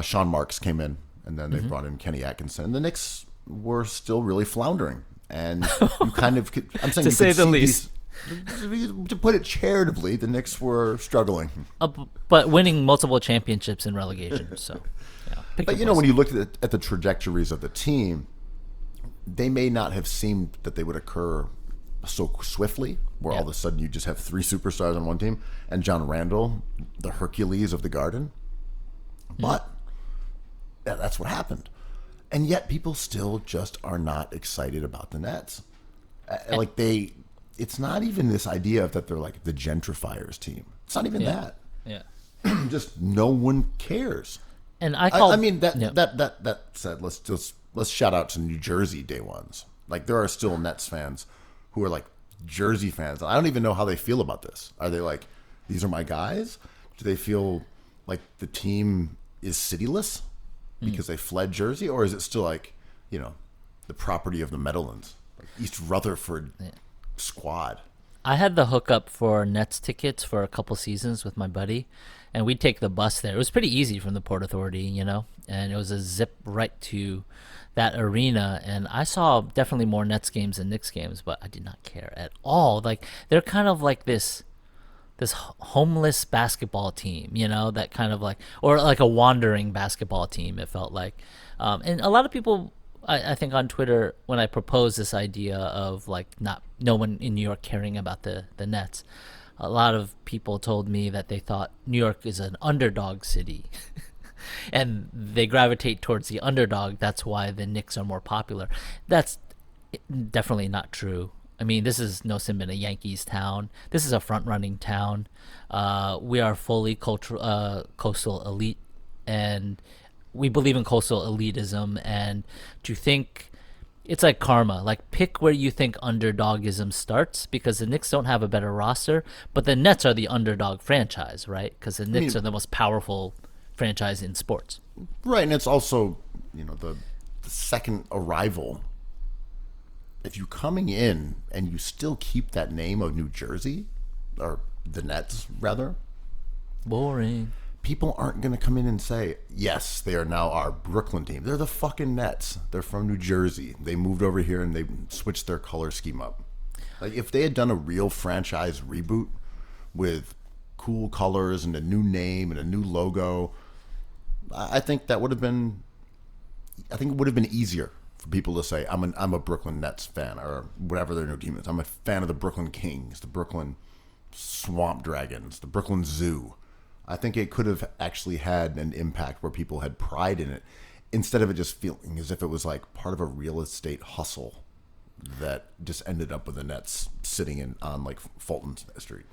Sean Marks came in, and then they brought in Kenny Atkinson. The Knicks were still really floundering, and you kind of, I'm saying, to say the least. To put it charitably, the Knicks were struggling, but winning multiple championships in relegation. So, but when you look at the trajectories of the team, they may not have seemed that they would occur so swiftly, where all of a sudden you just have three superstars on one team and John Randall, the Hercules of the Garden. But that's what happened. And yet people still just are not excited about the Nets. It's not even this idea of that they're like the gentrifiers team. It's not even that. Yeah. Just no one cares. And that said, let's shout out to New Jersey day ones. Like, there are still Nets fans who are like Jersey fans. I don't even know how they feel about this. Are they like, these are my guys? Do they feel like the team is cityless because they fled Jersey? Or is it still like, the property of the Meadowlands, like East Rutherford squad? I had the hookup for Nets tickets for a couple seasons with my buddy, and we'd take the bus there. It was pretty easy from the Port Authority, and it was a zip right to that arena. And I saw definitely more Nets games than Knicks games, but I did not care at all. Like, they're kind of like this homeless basketball team, that kind of like, or like a wandering basketball team, it felt like. And a lot of people, I think on Twitter, when I proposed this idea of like no one in New York caring about the Nets, a lot of people told me that they thought New York is an underdog city. And they gravitate towards the underdog. That's why the Knicks are more popular. That's definitely not true. I mean, this is no sin bin a Yankees town. This is a front-running town. We are fully coastal elite, and we believe in coastal elitism. And to think, it's like karma. Like, pick where you think underdogism starts, because the Knicks don't have a better roster, but the Nets are the underdog franchise, right? Because the Knicks are the most powerful franchise in sports. Right, and it's also, the second arrival. If you're coming in and you still keep that name of New Jersey, or the Nets, rather, boring. People aren't going to come in and say, yes, they are now our Brooklyn team. They're the fucking Nets. They're from New Jersey. They moved over here and they switched their color scheme up. Like, if they had done a real franchise reboot with cool colors and a new name and a new logo, I think it would have been easier for people to say, I'm a Brooklyn Nets fan, or whatever their new team is. I'm a fan of the Brooklyn Kings, the Brooklyn Swamp Dragons, the Brooklyn Zoo. I think it could have actually had an impact where people had pride in it, instead of it just feeling as if it was like part of a real estate hustle that just ended up with the Nets sitting on like Fulton Street.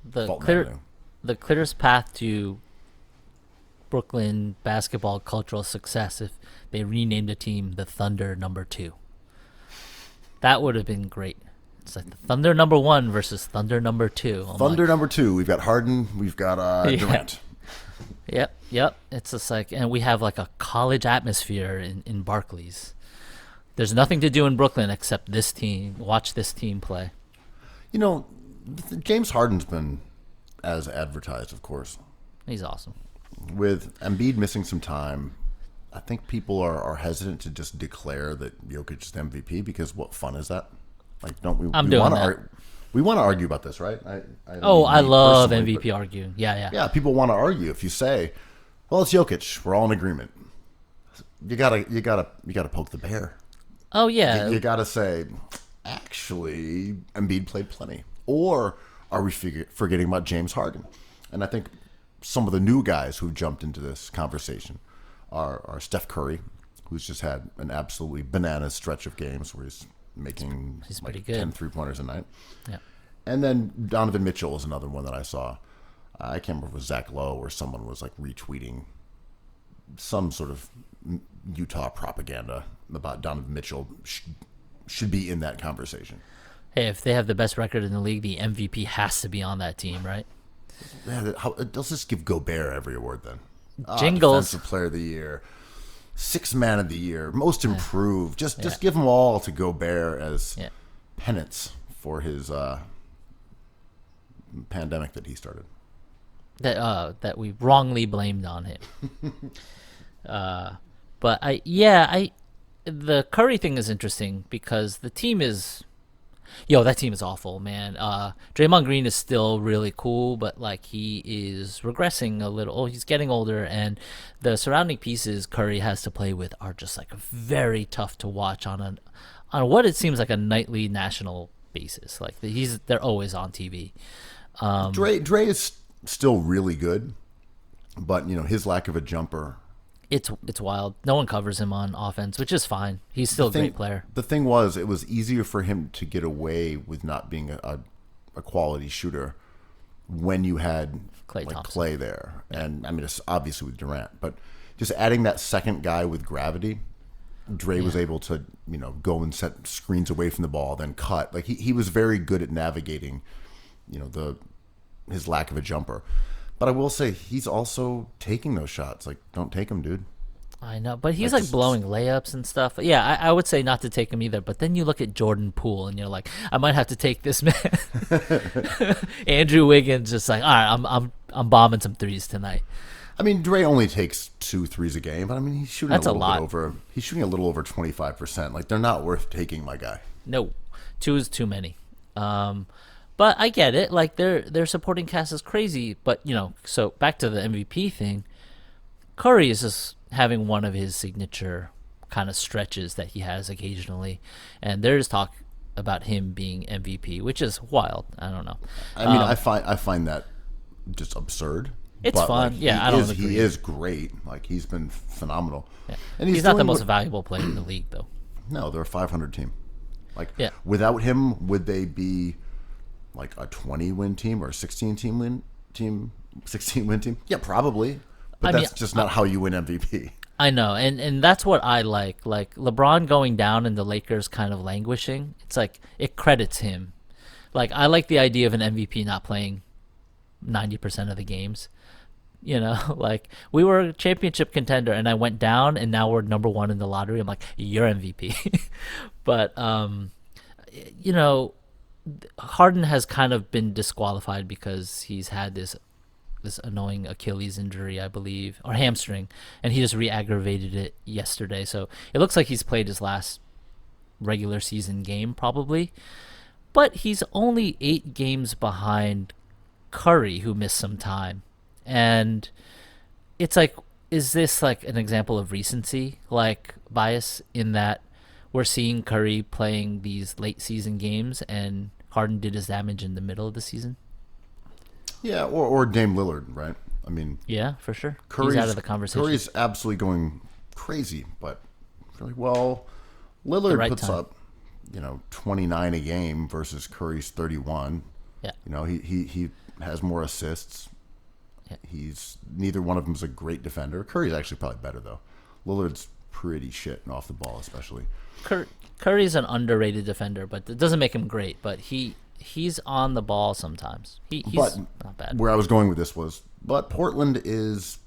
The clearest path to Brooklyn basketball cultural success if they renamed a team the Thunder number 2. That would have been great. It's like the Thunder number 1 versus Thunder number 2. Thunder number 2. We've got Harden. We've got Durant. Yep. It's just like, and we have like a college atmosphere in Barclays. There's nothing to do in Brooklyn except this team. Watch this team play. James Harden's been as advertised, of course. He's awesome. With Embiid missing some time, I think people are hesitant to just declare that Jokic is the MVP because what fun is that? Like, don't we? I'm we doing wanna that. We want to argue about this, right? I I love personally, MVP arguing. Yeah. yeah, people want to argue. If you say, "Well, it's Jokic," we're all in agreement. You gotta poke the bear. Oh yeah. You gotta say, actually, Embiid played plenty. Or are we forgetting about James Harden? And I think some of the new guys who jumped into this conversation are Steph Curry, who's just had an absolutely bananas stretch of games where he's making pretty like good. 10 3-pointers a night. Yeah. And then Donovan Mitchell is another one that I saw. I can't remember if it was Zach Lowe or someone was like retweeting some sort of Utah propaganda about Donovan Mitchell should be in that conversation. Hey, if they have the best record in the league, the MVP has to be on that team, right? Yeah, let's just give Gobert every award then. Jingles. Defensive Player of the Year, Sixth Man of the Year, Most Improved. Just give them all to Gobert as penance for his pandemic that he started. That we wrongly blamed on him. But the Curry thing is interesting because the team is, that team is awful, man. Draymond Green is still really cool, but like he is regressing a little. Oh, he's getting older, and the surrounding pieces Curry has to play with are just like very tough to watch on what it seems like a nightly national basis. Like they're always on TV. Dre is still really good, but his lack of a jumper. It's wild. No one covers him on offense, which is fine. He's still a great player. The thing was, it was easier for him to get away with not being a quality shooter when you had Clay there. And I mean, it's obviously with Durant, but just adding that second guy with gravity, Dre was able to, go and set screens away from the ball, then cut. Like he was very good at navigating, his lack of a jumper. But I will say he's also taking those shots. Like, don't take them, dude. I know, but he's like blowing layups and stuff. Yeah, I would say not to take him either. But then you look at Jordan Poole and you're like, I might have to take this man. Andrew Wiggins just like, all right, I'm bombing some threes tonight. I mean, Dre only takes 2 threes a game, but I mean he's shooting That's a little a lot. bit over. He's shooting a little over 25%. Like they're not worth taking, my guy. No, 2 is too many. But I get it. Like their supporting cast is crazy. But so back to the MVP thing. Curry is just having one of his signature kind of stretches that he has occasionally, and there's talk about him being MVP, which is wild. I don't know. I mean, I find that just absurd. It's but, fun. Like, I don't agree. He is great. Like he's been phenomenal. Yeah. And he's not the most valuable player in the league, though. No, they're a 500 team. Like without him, would they be like a 20-win team or a 16 win team? Yeah, probably. But that's just not how you win MVP. I know, and that's what I like. Like LeBron going down and the Lakers kind of languishing. It's like it credits him. Like I like the idea of an MVP not playing 90% of the games. Like we were a championship contender and I went down and now we're number 1 in the lottery. I'm like, you're MVP. But Harden has kind of been disqualified because he's had this annoying Achilles injury, I believe, or hamstring, and he just re-aggravated it yesterday. So it looks like he's played his last regular season game probably, but he's only 8 games behind Curry, who missed some time. And it's like, is this like an example of recency, like bias, in that we're seeing Curry playing these late season games and Harden did his damage in the middle of the season? Yeah, or Dame Lillard, right? I mean, yeah, for sure. He's out of the conversation. Curry's absolutely going crazy, but really, Lillard puts up, 29 a game versus Curry's 31. Yeah. He has more assists. Yeah. Neither one of them is a great defender. Curry's actually probably better though. Lillard's pretty shit off the ball, especially. Curry's an underrated defender, but it doesn't make him great. But he's on the ball sometimes. He's not bad. Where I was going with this was, but Portland is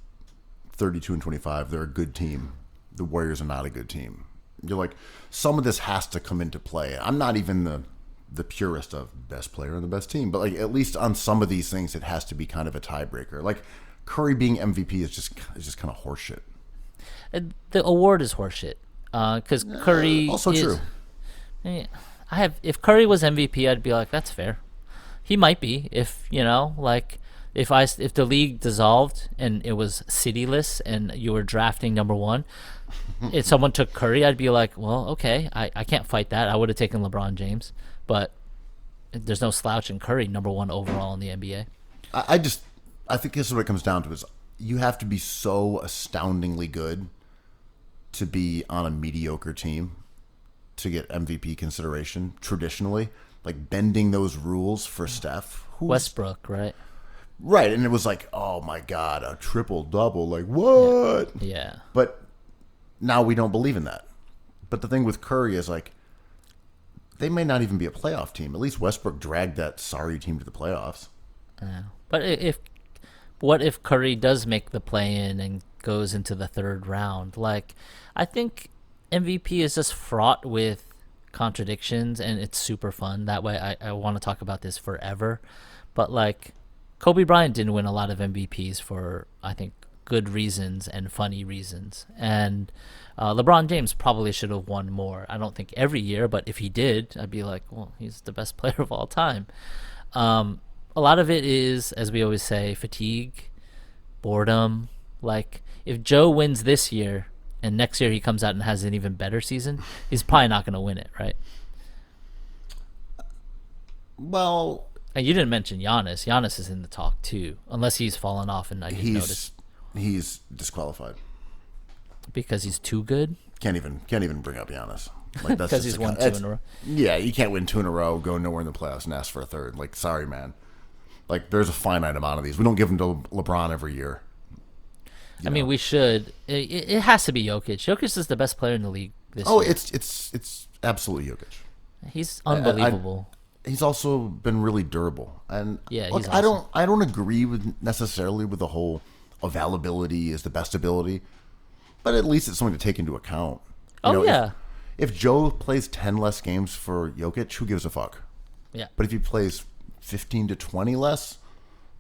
32-25. They're a good team. The Warriors are not a good team. You're like, some of this has to come into play. I'm not even the purist of best player and the best team, but like at least on some of these things, it has to be kind of a tiebreaker. Like Curry being MVP is just kind of horseshit. The award is horseshit. Because Curry also is, true. If Curry was MVP, I'd be like, that's fair. He might be if if the league dissolved and it was cityless and you were drafting number one, if someone took Curry, I'd be like, well, okay, I can't fight that. I would have taken LeBron James, but there's no slouch in Curry, number one overall in the NBA. I think this is what it comes down to is you have to be so astoundingly good to be on a mediocre team to get MVP consideration traditionally, like bending those rules for Steph. Westbrook, right? Right, and it was like, oh my God, a triple-double, like what? Yeah. But now we don't believe in that. But the thing with Curry is like, they may not even be a playoff team. At least Westbrook dragged that sorry team to the playoffs. But what if Curry does make the play-in and goes into the third round? Like, I think MVP is just fraught with contradictions, and it's super fun. That way, I want to talk about this forever. But, like, Kobe Bryant didn't win a lot of MVPs for, I think, good reasons and funny reasons. And LeBron James probably should have won more. I don't think every year, but if he did, I'd be like, well, he's the best player of all time. A lot of it is, as we always say, fatigue, boredom. Like, if Joe wins this year and next year he comes out and has an even better season, he's probably not going to win it, right? Well, and you didn't mention Giannis. Giannis is in the talk too, unless he's fallen off and I didn't notice. He's disqualified because he's too good. Can't even bring up Giannis. Like, that's because he's won two in a row. Yeah, you can't win two in a row, go nowhere in the playoffs, and ask for a third. Like, sorry, man. Like, there's a finite amount of these. We don't give them to LeBron every year. I mean, we should. It has to be Jokic. Jokic is the best player in the league this year. It's absolutely Jokic. He's unbelievable. He's also been really durable. And yeah, look, he's awesome. I don't agree with necessarily with the whole availability is the best ability, but at least it's something to take into account. Yeah. If Joe plays 10 less games for Jokic, who gives a fuck? Yeah. But if he plays 15 to 20 less,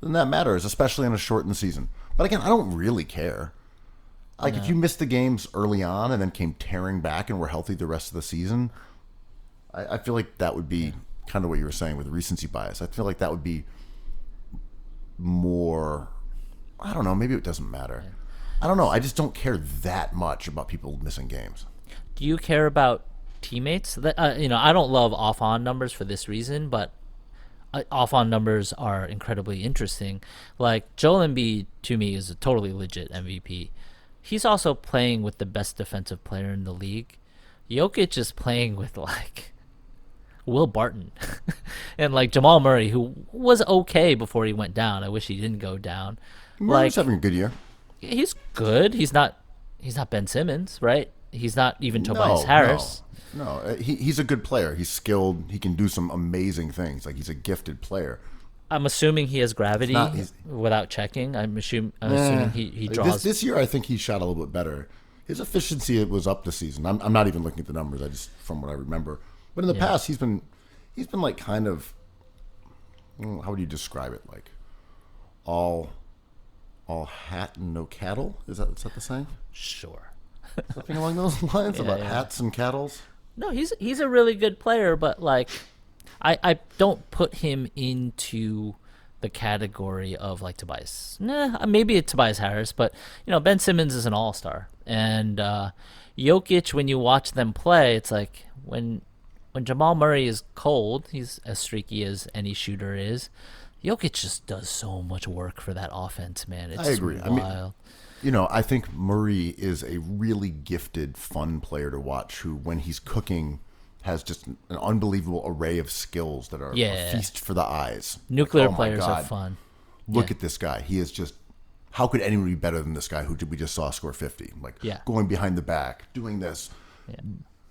then that matters, especially in a shortened season. But again, I don't really care. Like, if you missed the games early on and then came tearing back and were healthy the rest of the season, I feel like that would be kind of what you were saying with recency bias. I feel like that would be more, I don't know, maybe it doesn't matter. Yeah. I don't know. I just don't care that much about people missing games. Do you care about teammates? That I don't love off-on numbers for this reason, but off-on numbers are incredibly interesting. Like, Joel Embiid, to me, is a totally legit MVP. He's also playing with the best defensive player in the league. Jokic is playing with, like, Will Barton and, like, Jamal Murray, who was okay before he went down. I wish he didn't go down. Murray's having a good year. He's good. He's not Ben Simmons, right? He's not even Tobias Harris. No, he's a good player. He's skilled. He can do some amazing things. Like, he's a gifted player. I'm assuming he has gravity without checking. I'm assuming he draws. This year, I think he shot a little bit better. His efficiency was up this season. I'm not even looking at the numbers. I just from what I remember. But in the past, he's been like kind of, how would you describe it? Like all hat and no cattle. Is that the saying? Sure. Something along those lines about hats and cattles. No, he's a really good player, but like I don't put him into the category of like Tobias. Maybe it's Tobias Harris, but Ben Simmons is an all-star, and Jokic. When you watch them play, it's like when Jamal Murray is cold, he's as streaky as any shooter is. Jokic just does so much work for that offense, man. It's I agree. Wild. I mean, I think Murray is a really gifted, fun player to watch who, when he's cooking, has just an unbelievable array of skills that are a feast for the eyes. Nuclear players are fun. Look at this guy. He is just, how could anyone be better than this guy who we just saw score 50? Like, going behind the back, doing this,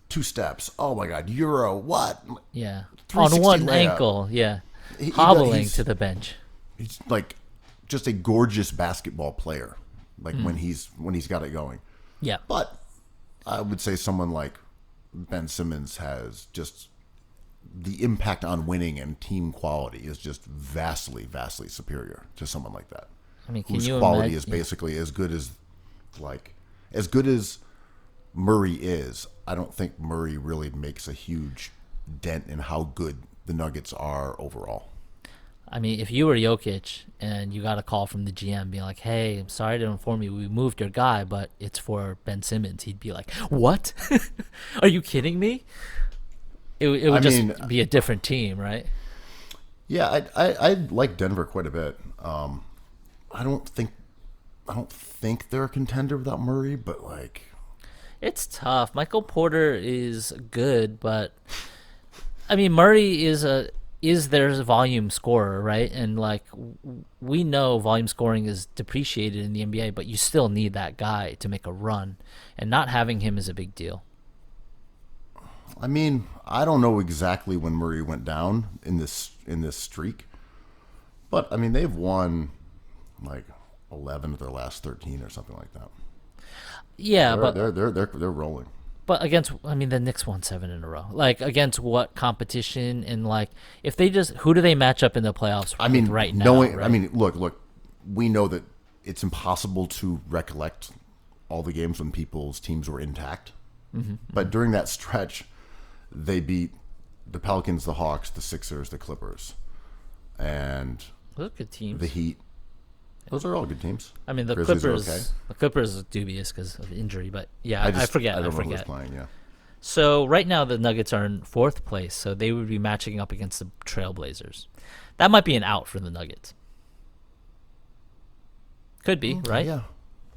2 steps. Oh, my God. Euro, what? Yeah. On one layup. Ankle, hobbling to the bench. He's like just a gorgeous basketball player. Like when he's got it going. Yeah. But I would say someone like Ben Simmons has just the impact on winning and team quality is just vastly, vastly superior to someone like that. I mean, whose quality is basically as good as like as good as Murray is, I don't think Murray really makes a huge dent in how good the Nuggets are overall. I mean, if you were Jokic and you got a call from the GM being like, hey, I'm sorry to inform you, we moved your guy, but it's for Ben Simmons, he'd be like, what? Are you kidding me? It would just be a different team, right? Yeah, I like Denver quite a bit. I don't think they're a contender without Murray, but like, it's tough. Michael Porter is good, but I mean, Murray is their volume scorer, right? And like, we know volume scoring is depreciated in the NBA, but you still need that guy to make a run, and not having him is a big deal. I mean, I don't know exactly when Murray went down in this streak, but I mean, they've won like 11 of their last 13 or something like that. Yeah, they're rolling. But against, I mean, the Knicks won 7 in a row. Like, against what competition? And like, if they just, who do they match up in the playoffs? I mean, right now. Right? I mean, look, we know that it's impossible to recollect all the games when people's teams were intact. Mm-hmm. But during that stretch, they beat the Pelicans, the Hawks, the Sixers, the Clippers, and those are good teams. The Heat. Those are all good teams. I mean, the Grizzlies Clippers. okay. The Clippers are dubious because of injury, but yeah, I forget. I don't know who's playing. Yeah. So right now the Nuggets are in 4th place, so they would be matching up against the Trailblazers. That might be an out for the Nuggets. Could be, right? Yeah.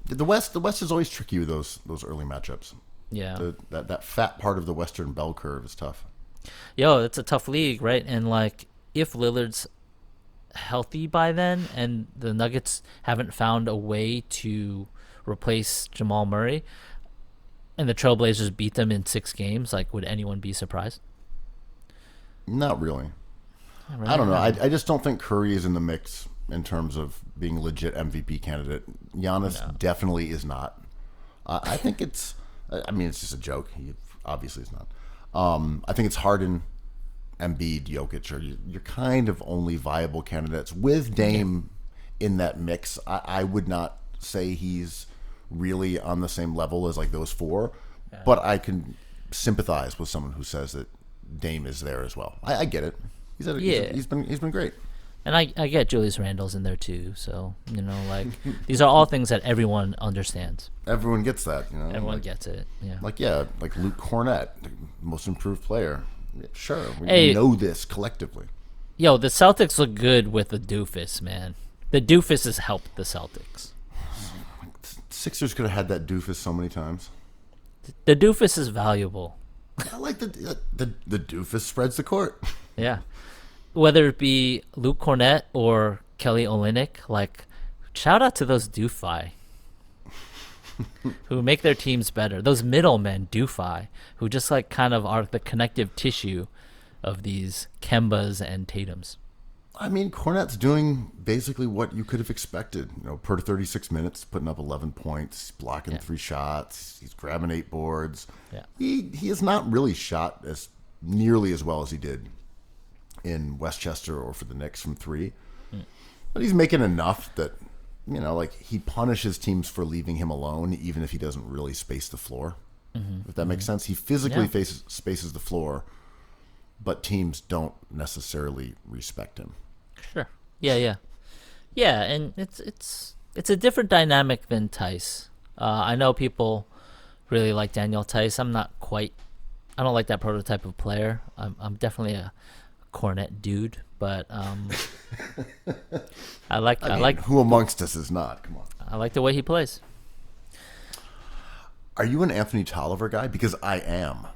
The West is always tricky with those early matchups. Yeah. That fat part of the Western bell curve is tough. Yo, it's a tough league, right? And like, if Lillard's healthy by then and the Nuggets haven't found a way to replace Jamal Murray and the Trailblazers beat them in 6 games, like, would anyone be surprised? Not really. I don't know. I just don't think Curry is in the mix in terms of being a legit MVP candidate. Giannis definitely is not. I think it's just a joke. He obviously is not. I think it's Harden, Embiid, Jokic are your kind of only viable candidates. With Dame in that mix, I would not say he's really on the same level as like those 4, but I can sympathize with someone who says that Dame is there as well. I get it. He's been great. And I get Julius Randle's in there too. So, you know, like, these are all things that everyone understands. Everyone gets that, you know. Everyone gets it. Yeah. Like Luke Cornett, the most improved player. Sure, we know this collectively. Yo, the Celtics look good with the doofus, man. The doofus has helped the Celtics. Sixers could have had that doofus so many times. The doofus is valuable. I like the doofus spreads the court. Yeah. Whether it be Luke Cornett or Kelly Olynyk, like, shout out to those doofi who make their teams better. Those middlemen, doofi, who just like kind of are the connective tissue of these Kembas and Tatums. I mean, Cornett's doing basically what you could have expected. You know, per 36 minutes, putting up 11 points, blocking 3 shots, he's grabbing 8 boards. Yeah. He has not really shot as nearly as well as he did in Westchester or for the Knicks from 3. But he's making enough that, you know, like, he punishes teams for leaving him alone, even if he doesn't really space the floor. If that makes sense. He physically spaces the floor, but teams don't necessarily respect him. Sure. Yeah, and it's a different dynamic than Tice. I know people really like Daniel Tice. I don't like that prototype of player. I'm definitely a Cornet dude, but I like who amongst us is not? Come on. I like the way he plays. Are you an Anthony Tolliver guy? Because I am.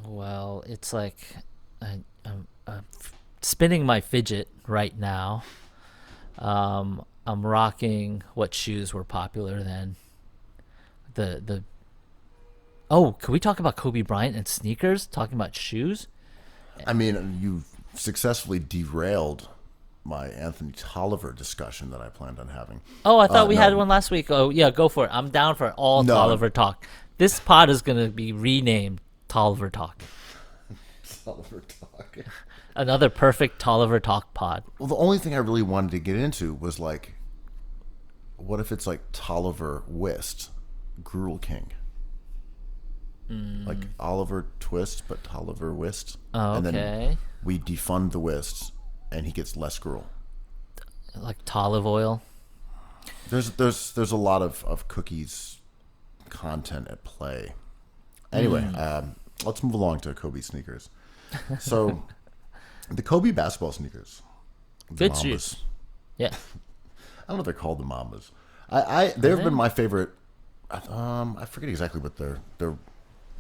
Well, it's like I'm spinning my fidget right now. I'm rocking what shoes were popular then. Oh, can we talk about Kobe Bryant and sneakers? Talking about shoes? I mean, you've successfully derailed my Anthony Tolliver discussion that I planned on having. Oh, I thought we had one last week. Oh, yeah, go for it. I'm down for all Tolliver talk. This pod is going to be renamed Tolliver Talk. Tolliver Talk. Another perfect Tolliver Talk pod. Well, the only thing I really wanted to get into was, like, what if it's like Tolliver Whist? Gruel King. Like Oliver Twist, but Oliver Whist. Oh, and okay. then we defund the Whist, and he gets less gruel. Like olive oil. There's a lot of cookies content at play. Anyway, let's move along to Kobe sneakers. So, the Kobe basketball sneakers. Good shoes. Yeah. I don't know if they're called the Mambas. They've been my favorite. I forget exactly what their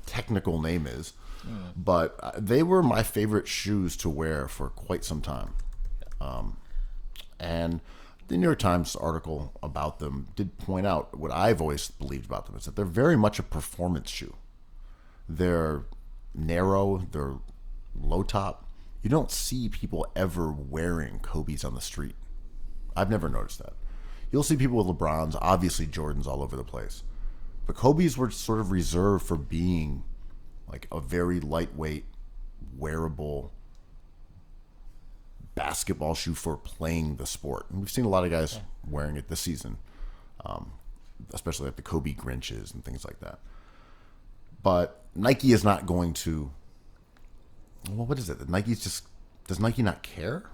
technical name is, but they were my favorite shoes to wear for quite some time. And the New York Times article about them did point out what I've always believed about them is that they're very much a performance shoe. They're narrow, they're low top. You don't see people ever wearing Kobe's on the street. I've never noticed that. You'll see people with LeBrons, obviously Jordans all over the place. But Kobe's were sort of reserved for being like a very lightweight, wearable basketball shoe for playing the sport. And we've seen a lot of guys wearing it this season, especially like the Kobe Grinches and things like that. But Nike is not going to. Well, what is it? Does Nike not care?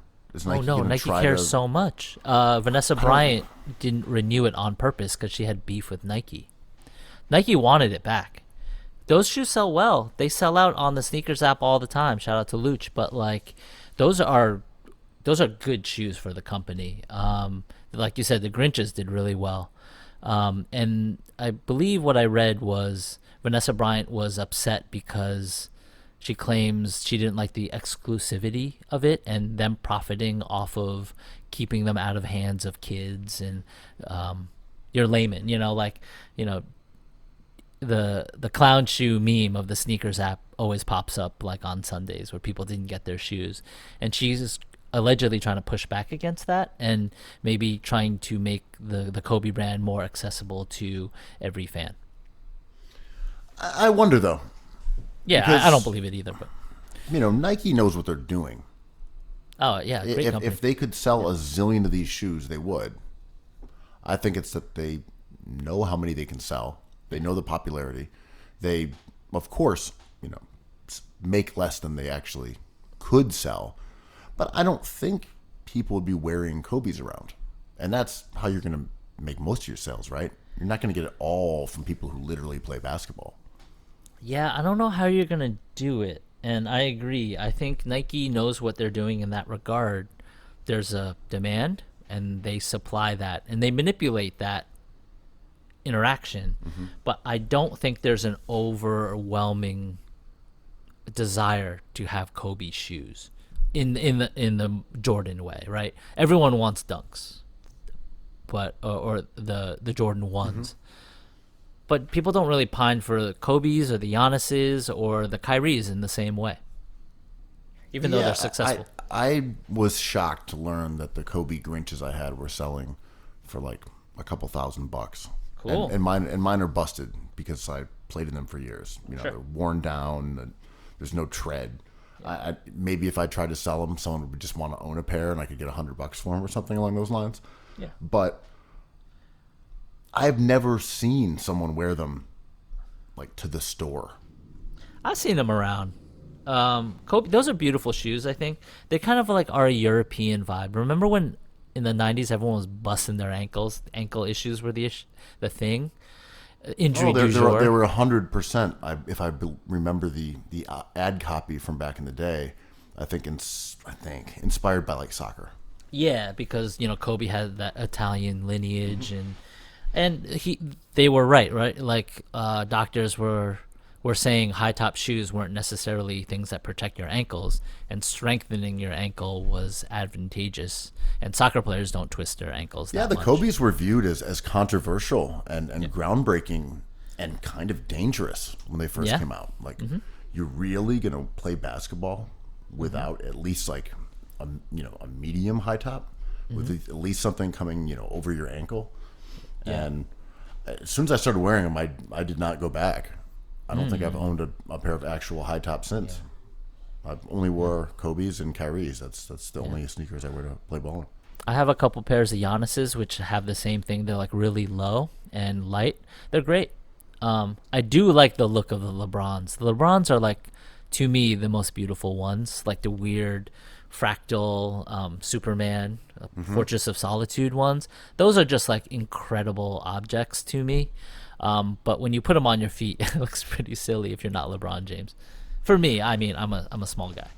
Nike cares so much. Vanessa Bryant didn't renew it on purpose because she had beef with Nike. Nike wanted it back. Those shoes sell well. They sell out on the sneakers app all the time. Shout out to Luch. But like, those are good shoes for the company. Like you said, the Grinches did really well. And I believe what I read was Vanessa Bryant was upset because she claims she didn't like the exclusivity of it and them profiting off of keeping them out of hands of kids and your layman, the clown shoe meme of the sneakers app always pops up like on Sundays where people didn't get their shoes, and she's allegedly trying to push back against that and maybe trying to make the Kobe brand more accessible to every fan. I wonder though. Yeah, I don't believe it either, but Nike knows what they're doing. Oh yeah, great company. If they could sell a zillion of these shoes, they would. I think it's that they know how many they can sell. They know the popularity. They, of course, make less than they actually could sell. But I don't think people would be wearing Kobe's around. And that's how you're going to make most of your sales, right? You're not going to get it all from people who literally play basketball. Yeah, I don't know how you're going to do it. And I agree. I think Nike knows what they're doing in that regard. There's a demand, and they supply that. And they manipulate that interaction. But I don't think there's an overwhelming desire to have Kobe shoes in the Jordan way, right? Everyone wants Dunks, but or the Jordan ones. But people don't really pine for the Kobe's or the Giannis's or the Kyrie's in the same way, even though they're successful. I was shocked to learn that the Kobe Grinches I had were selling for like a couple $1,000. Cool. And mine are busted because I played in them for years. They're worn down. There's no tread. I maybe if I tried to sell them, someone would just want to own a pair, and I could get $100 for them or something along those lines. Yeah. But I've never seen someone wear them like to the store. I've seen them around. Kobe, those are beautiful shoes. I think they kind of like are a European vibe. Remember when in the 90s everyone was busting their ankles? Ankle issues were the thing. Injury du jour. They were 100%. If I remember the ad copy from back in the day, I think inspired by like soccer. Yeah, because Kobe had that Italian lineage, and they were right. Like doctors were saying high top shoes weren't necessarily things that protect your ankles, and strengthening your ankle was advantageous. And soccer players don't twist their ankles. Yeah, that the much. Kobe's were viewed as controversial and groundbreaking and kind of dangerous when they first came out. Like, you're really gonna play basketball without at least like a medium high top with at least something coming over your ankle. And as soon as I started wearing them, I did not go back. I don't think I've owned a pair of actual high tops since. I've only wore Kobe's and Kyrie's. That's the only sneakers I wear to play ball in. I have a couple pairs of Giannis's which have the same thing. They're like really low and light. They're great. I do like the look of the LeBrons. The LeBrons are like, to me, the most beautiful ones, like the weird fractal Superman, Fortress of Solitude ones. Those are just like incredible objects to me. But when you put them on your feet, it looks pretty silly if you're not LeBron James. For me, I mean, I'm a small guy.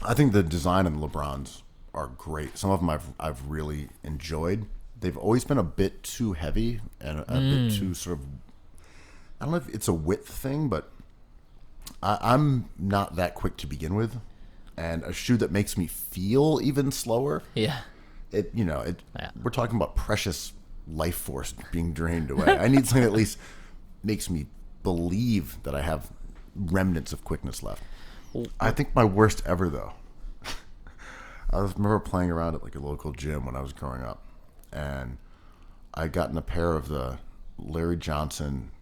I think the design of the LeBrons are great. Some of them I've really enjoyed. They've always been a bit too heavy and a bit too sort of, I don't know if it's a width thing, but I'm not that quick to begin with. And a shoe that makes me feel even slower. Yeah. We're talking about precious life force being drained away. I need something that at least makes me believe that I have remnants of quickness left. I think my worst ever, though, I remember playing around at like a local gym when I was growing up, and I gotten a pair of the Larry Johnson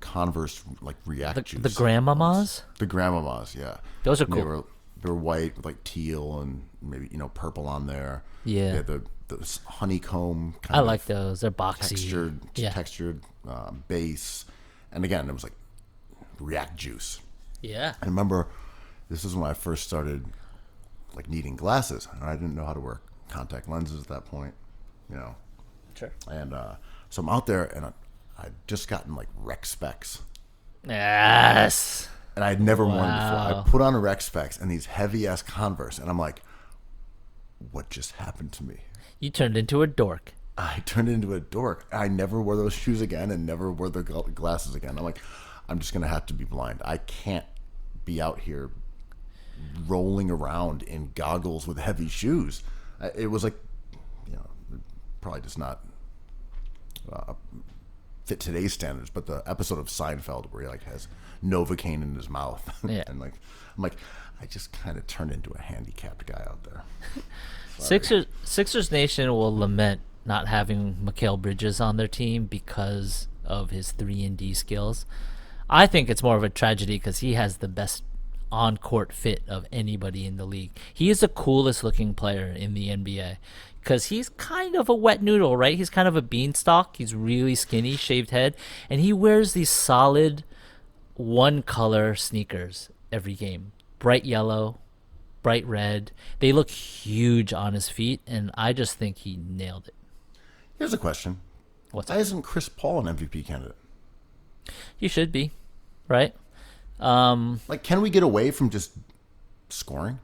Converse like React Juice. The Grandmamas? The Grandmamas, yeah. Those are cool. They were white with like teal and maybe purple on there. Yeah. They had the honeycomb kind I of like those. They're boxy. Textured base, and again it was like React Juice. Yeah. I remember this is when I first started like needing glasses, and I didn't know how to wear contact lenses at that point, Sure. And so I'm out there, and I'd just gotten like rec specs. Yes. And I'd never worn before. I put on a rec specs and these heavy ass Converse, and I'm like, what just happened to me? You turned into a dork. I turned into a dork. I never wore those shoes again and never wore the glasses again. I'm like, I'm just going to have to be blind. I can't be out here rolling around in goggles with heavy shoes. It was like, probably just not fit today's standards, but the episode of Seinfeld where he like has Novocaine in his mouth. Yeah. And like, I'm like, I just kind of turned into a handicapped guy out there. Sixers Nation will lament not having Mikhail Bridges on their team because of his 3-and-D skills. I think it's more of a tragedy because he has the best on-court fit of anybody in the league. He is the coolest looking player in the NBA because he's kind of a wet noodle, right? He's kind of a beanstalk. He's really skinny, shaved head, and he wears these solid one-color sneakers every game. Bright yellow, bright red. They look huge on his feet, and I just think he nailed it. Here's a question. Why isn't Chris Paul an MVP candidate? He should be, right? Like, can we get away from just scoring?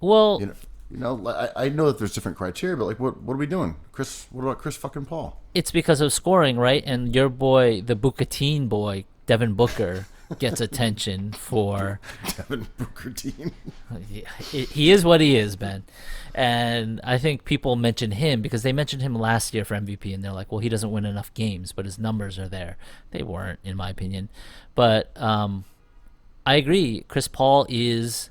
Well, I know that there's different criteria, but like, what are we doing, Chris? What about Chris fucking Paul? it's because of scoring, right? And your boy, the Bukatine boy, Devin Booker, gets attention for Devin Booker team. He is what he is, Ben. And I think people mention him because they mentioned him last year for MVP, and they're like, well, he doesn't win enough games, but his numbers are there. They weren't, in my opinion. But I agree. Chris Paul is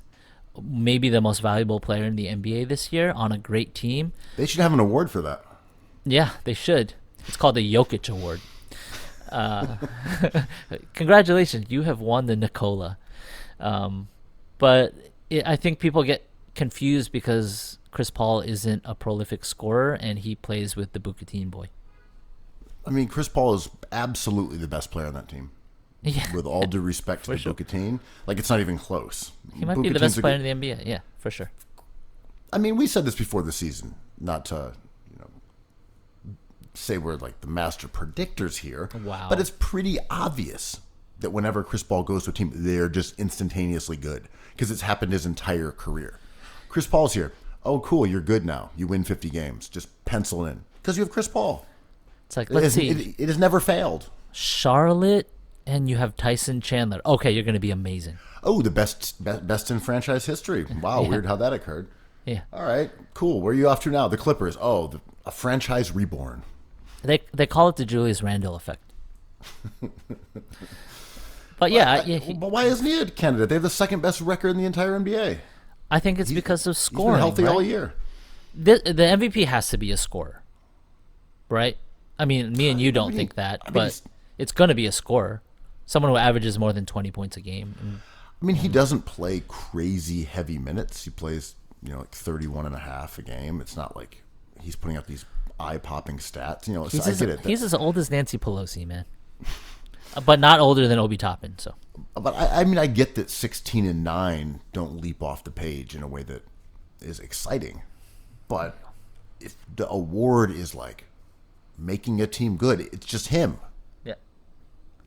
maybe the most valuable player in the NBA this year on a great team. They should have an award for that. Yeah, they should. It's called the Jokic Award. Congratulations, you have won the Nicola. But I think people get confused because Chris Paul isn't a prolific scorer and he plays with the Bukatine boy. I mean, Chris Paul is absolutely the best player on that team. Yeah. With all due respect to the sure. Bukatine. Like, it's not even close. He might be the best player in the NBA. Yeah, for sure. I mean, we said this before the season, not to say we're like the master predictors here. Wow. But it's pretty obvious that whenever Chris Paul goes to a team, they're just instantaneously good because it's happened his entire career. Chris Paul's here. Oh, cool. You're good now. You win 50 games. Just pencil in because you have Chris Paul. It's like, let's see. It has never failed. Charlotte and you have Tyson Chandler. Okay, you're going to be amazing. Oh, the best in franchise history. Wow, yeah. Weird how that occurred. Yeah. All right, cool. Where are you off to now? The Clippers. Oh, a franchise reborn. They call it the Julius Randle effect. But yeah, but why isn't he a candidate? They have the second best record in the entire NBA. I think it's because of scoring. He's been healthy right? all year. The MVP has to be a scorer, right? I mean, me and you don't think that, but it's going to be a scorer, someone who averages more than 20 points a game. I mean, he doesn't play crazy heavy minutes. He plays, like 31 and a half a game. It's not like he's putting up these eye-popping stats. I get it. He's as old as Nancy Pelosi, man. but not older than Obi Toppin. So, But I mean, I get that 16 and 9 don't leap off the page in a way that is exciting. But if the award is like making a team good, it's just him. yeah,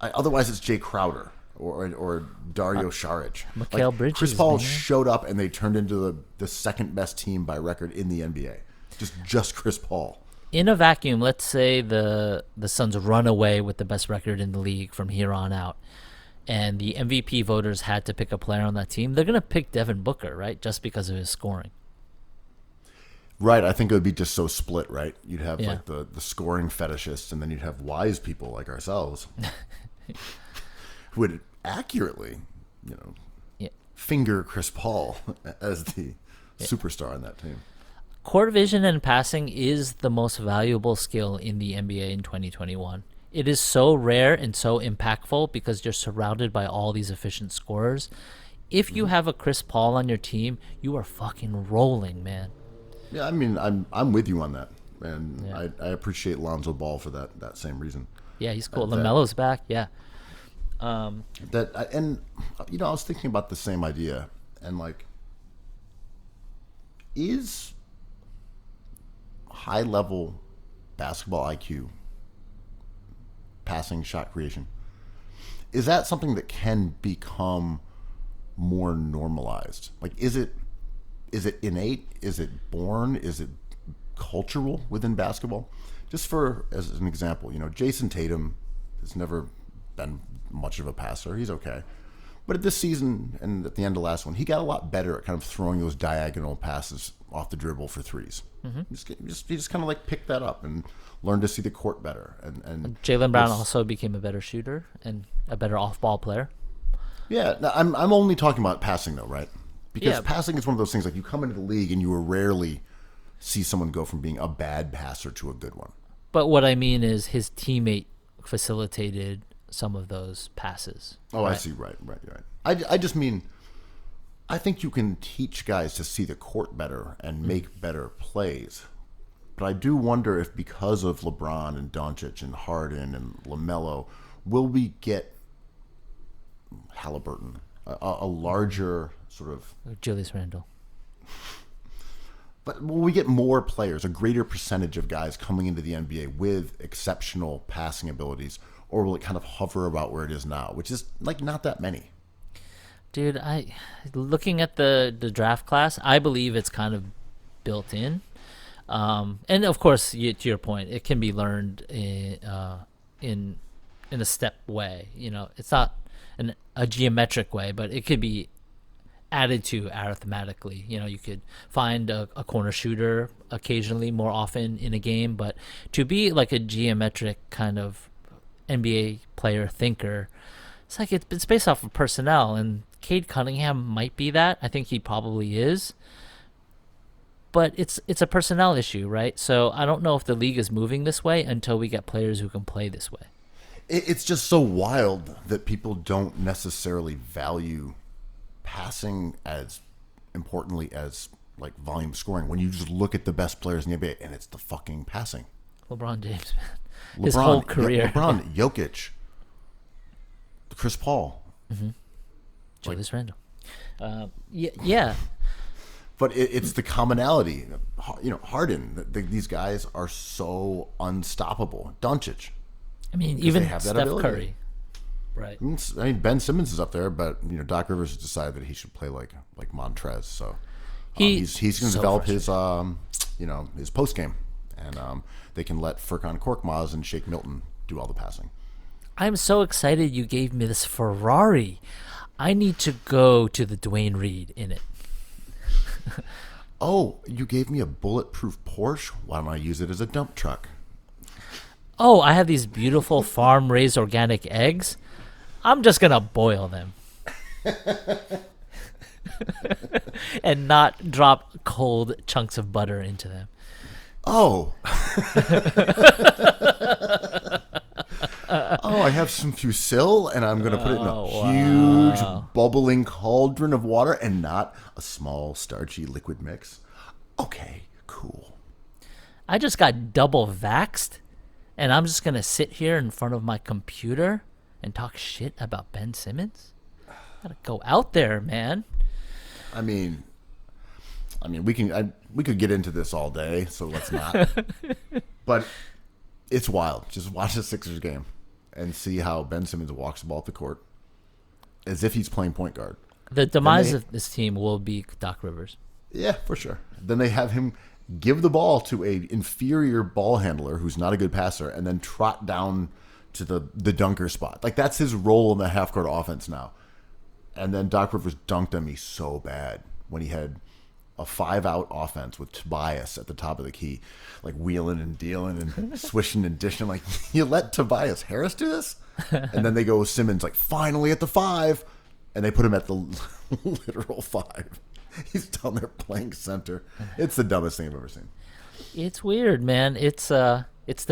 Otherwise, it's Jay Crowder or Dario Saric. Mikhail Bridges, Chris Paul man. showed up and they turned into the second best team by record in the NBA. Just Chris Paul. In a vacuum, let's say the Suns run away with the best record in the league from here on out, and the MVP voters had to pick a player on that team. They're gonna pick Devin Booker, right? Just because of his scoring. Right, I think it would be just so split, right? You'd have Yeah. like the scoring fetishists, and then you'd have wise people like ourselves who would accurately, Yeah. finger Chris Paul as the superstar on that team. Court vision and passing is the most valuable skill in the NBA in 2021. It is so rare and so impactful because you're surrounded by all these efficient scorers. If you have a Chris Paul on your team, you are fucking rolling, man. Yeah, I mean, I'm with you on that, and Yeah. I appreciate Lonzo Ball for that same reason. Yeah, he's cool. That- LaMelo's back. Yeah. I was thinking about the same idea, and like, is high level basketball IQ, passing, shot creation, is that something that can become more normalized? Like, is it innate? Is it born? Is it cultural within basketball? Just as an example, Jason Tatum has never been much of a passer. He's okay. But at this season and at the end of last one, he got a lot better at kind of throwing those diagonal passes off the dribble for threes. He just kind of like picked that up and learned to see the court better. And Jaylen Brown also became a better shooter and a better off-ball player. Yeah, now, I'm only talking about passing though, right? Because Yeah. passing is one of those things like you come into the league and you will rarely see someone go from being a bad passer to a good one. But what I mean is his teammate facilitated some of those passes. Oh, I right? see. Right. I just mean, I think you can teach guys to see the court better and make better plays. But I do wonder if because of LeBron and Doncic and Harden and LaMelo, will we get Halliburton, a larger sort of... Julius Randle. But will we get more players, a greater percentage of guys coming into the NBA with exceptional passing abilities, or will it kind of hover about where it is now, which is like not that many? Dude, looking at the draft class, I believe it's kind of built in. And of course, to your point, it can be learned in a step way. It's not a geometric way, but it could be added to arithmetically. You could find a corner shooter occasionally, more often in a game, but to be like a geometric kind of NBA player thinker, it's like it's based off of personnel, and Cade Cunningham might be that. I think he probably is. But it's a personnel issue, right? So I don't know if the league is moving this way until we get players who can play this way. It's just so wild that people don't necessarily value passing as importantly as like volume scoring. When you just look at the best players in the NBA, and it's the fucking passing. LeBron James, man. His whole career. LeBron, Jokic, Chris Paul. Julius Randle. Yeah. But it's the commonality. Harden. These guys are so unstoppable. Doncic. I mean, even they have that Steph ability. Curry. Right. I mean, Ben Simmons is up there, but Doc Rivers has decided that he should play like Montrez. So he's going to develop his his post game, and they can let Furkan Korkmaz and Shake Milton do all the passing. I'm so excited you gave me this Ferrari. I need to go to the Dwayne Reed in it. Oh, you gave me a bulletproof Porsche? Why don't I use it as a dump truck? Oh, I have these beautiful farm-raised organic eggs. I'm just going to boil them. And not drop cold chunks of butter into them. Oh. Oh, I have some Fusil, and I'm going to put it in a huge bubbling cauldron of water and not a small starchy liquid mix. Okay, cool. I just got double vaxxed, and I'm just going to sit here in front of my computer and talk shit about Ben Simmons? Gotta go out there, man. I mean, we could get into this all day, so let's not. But it's wild. Just watch the Sixers game and see how Ben Simmons walks the ball up the court as if he's playing point guard. The demise of this team will be Doc Rivers. Yeah, for sure. Then they have him give the ball to a inferior ball handler who's not a good passer and then trot down to the dunker spot. Like, that's his role in the half-court offense now. And then Doc Rivers dunked on me so bad when he had a 5-out offense with Tobias at the top of the key, like wheeling and dealing and swishing and dishing. Like, you let Tobias Harris do this? And then they go with Simmons, like, finally at the 5. And they put him at the literal 5. He's down there playing center. It's the dumbest thing I've ever seen. It's weird, man. It's the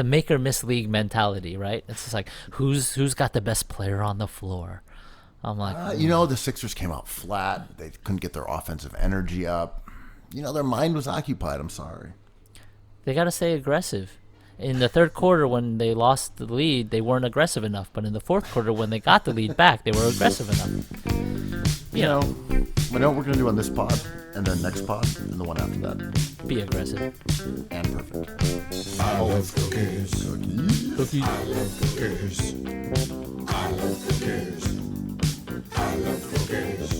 make or miss league mentality, right? It's just like, who's got the best player on the floor? I'm like, the Sixers came out flat. They couldn't get their offensive energy up. Their mind was occupied. I'm sorry. They got to stay aggressive. In the third quarter, when they lost the lead, they weren't aggressive enough. But in the fourth quarter, when they got the lead back, they were aggressive enough. We know what we're going to do on this pod, and then next pod, and the one after that. Be aggressive. And perfect. I love cookies. Cookies. I love cookies. I love cookies. I love cookies.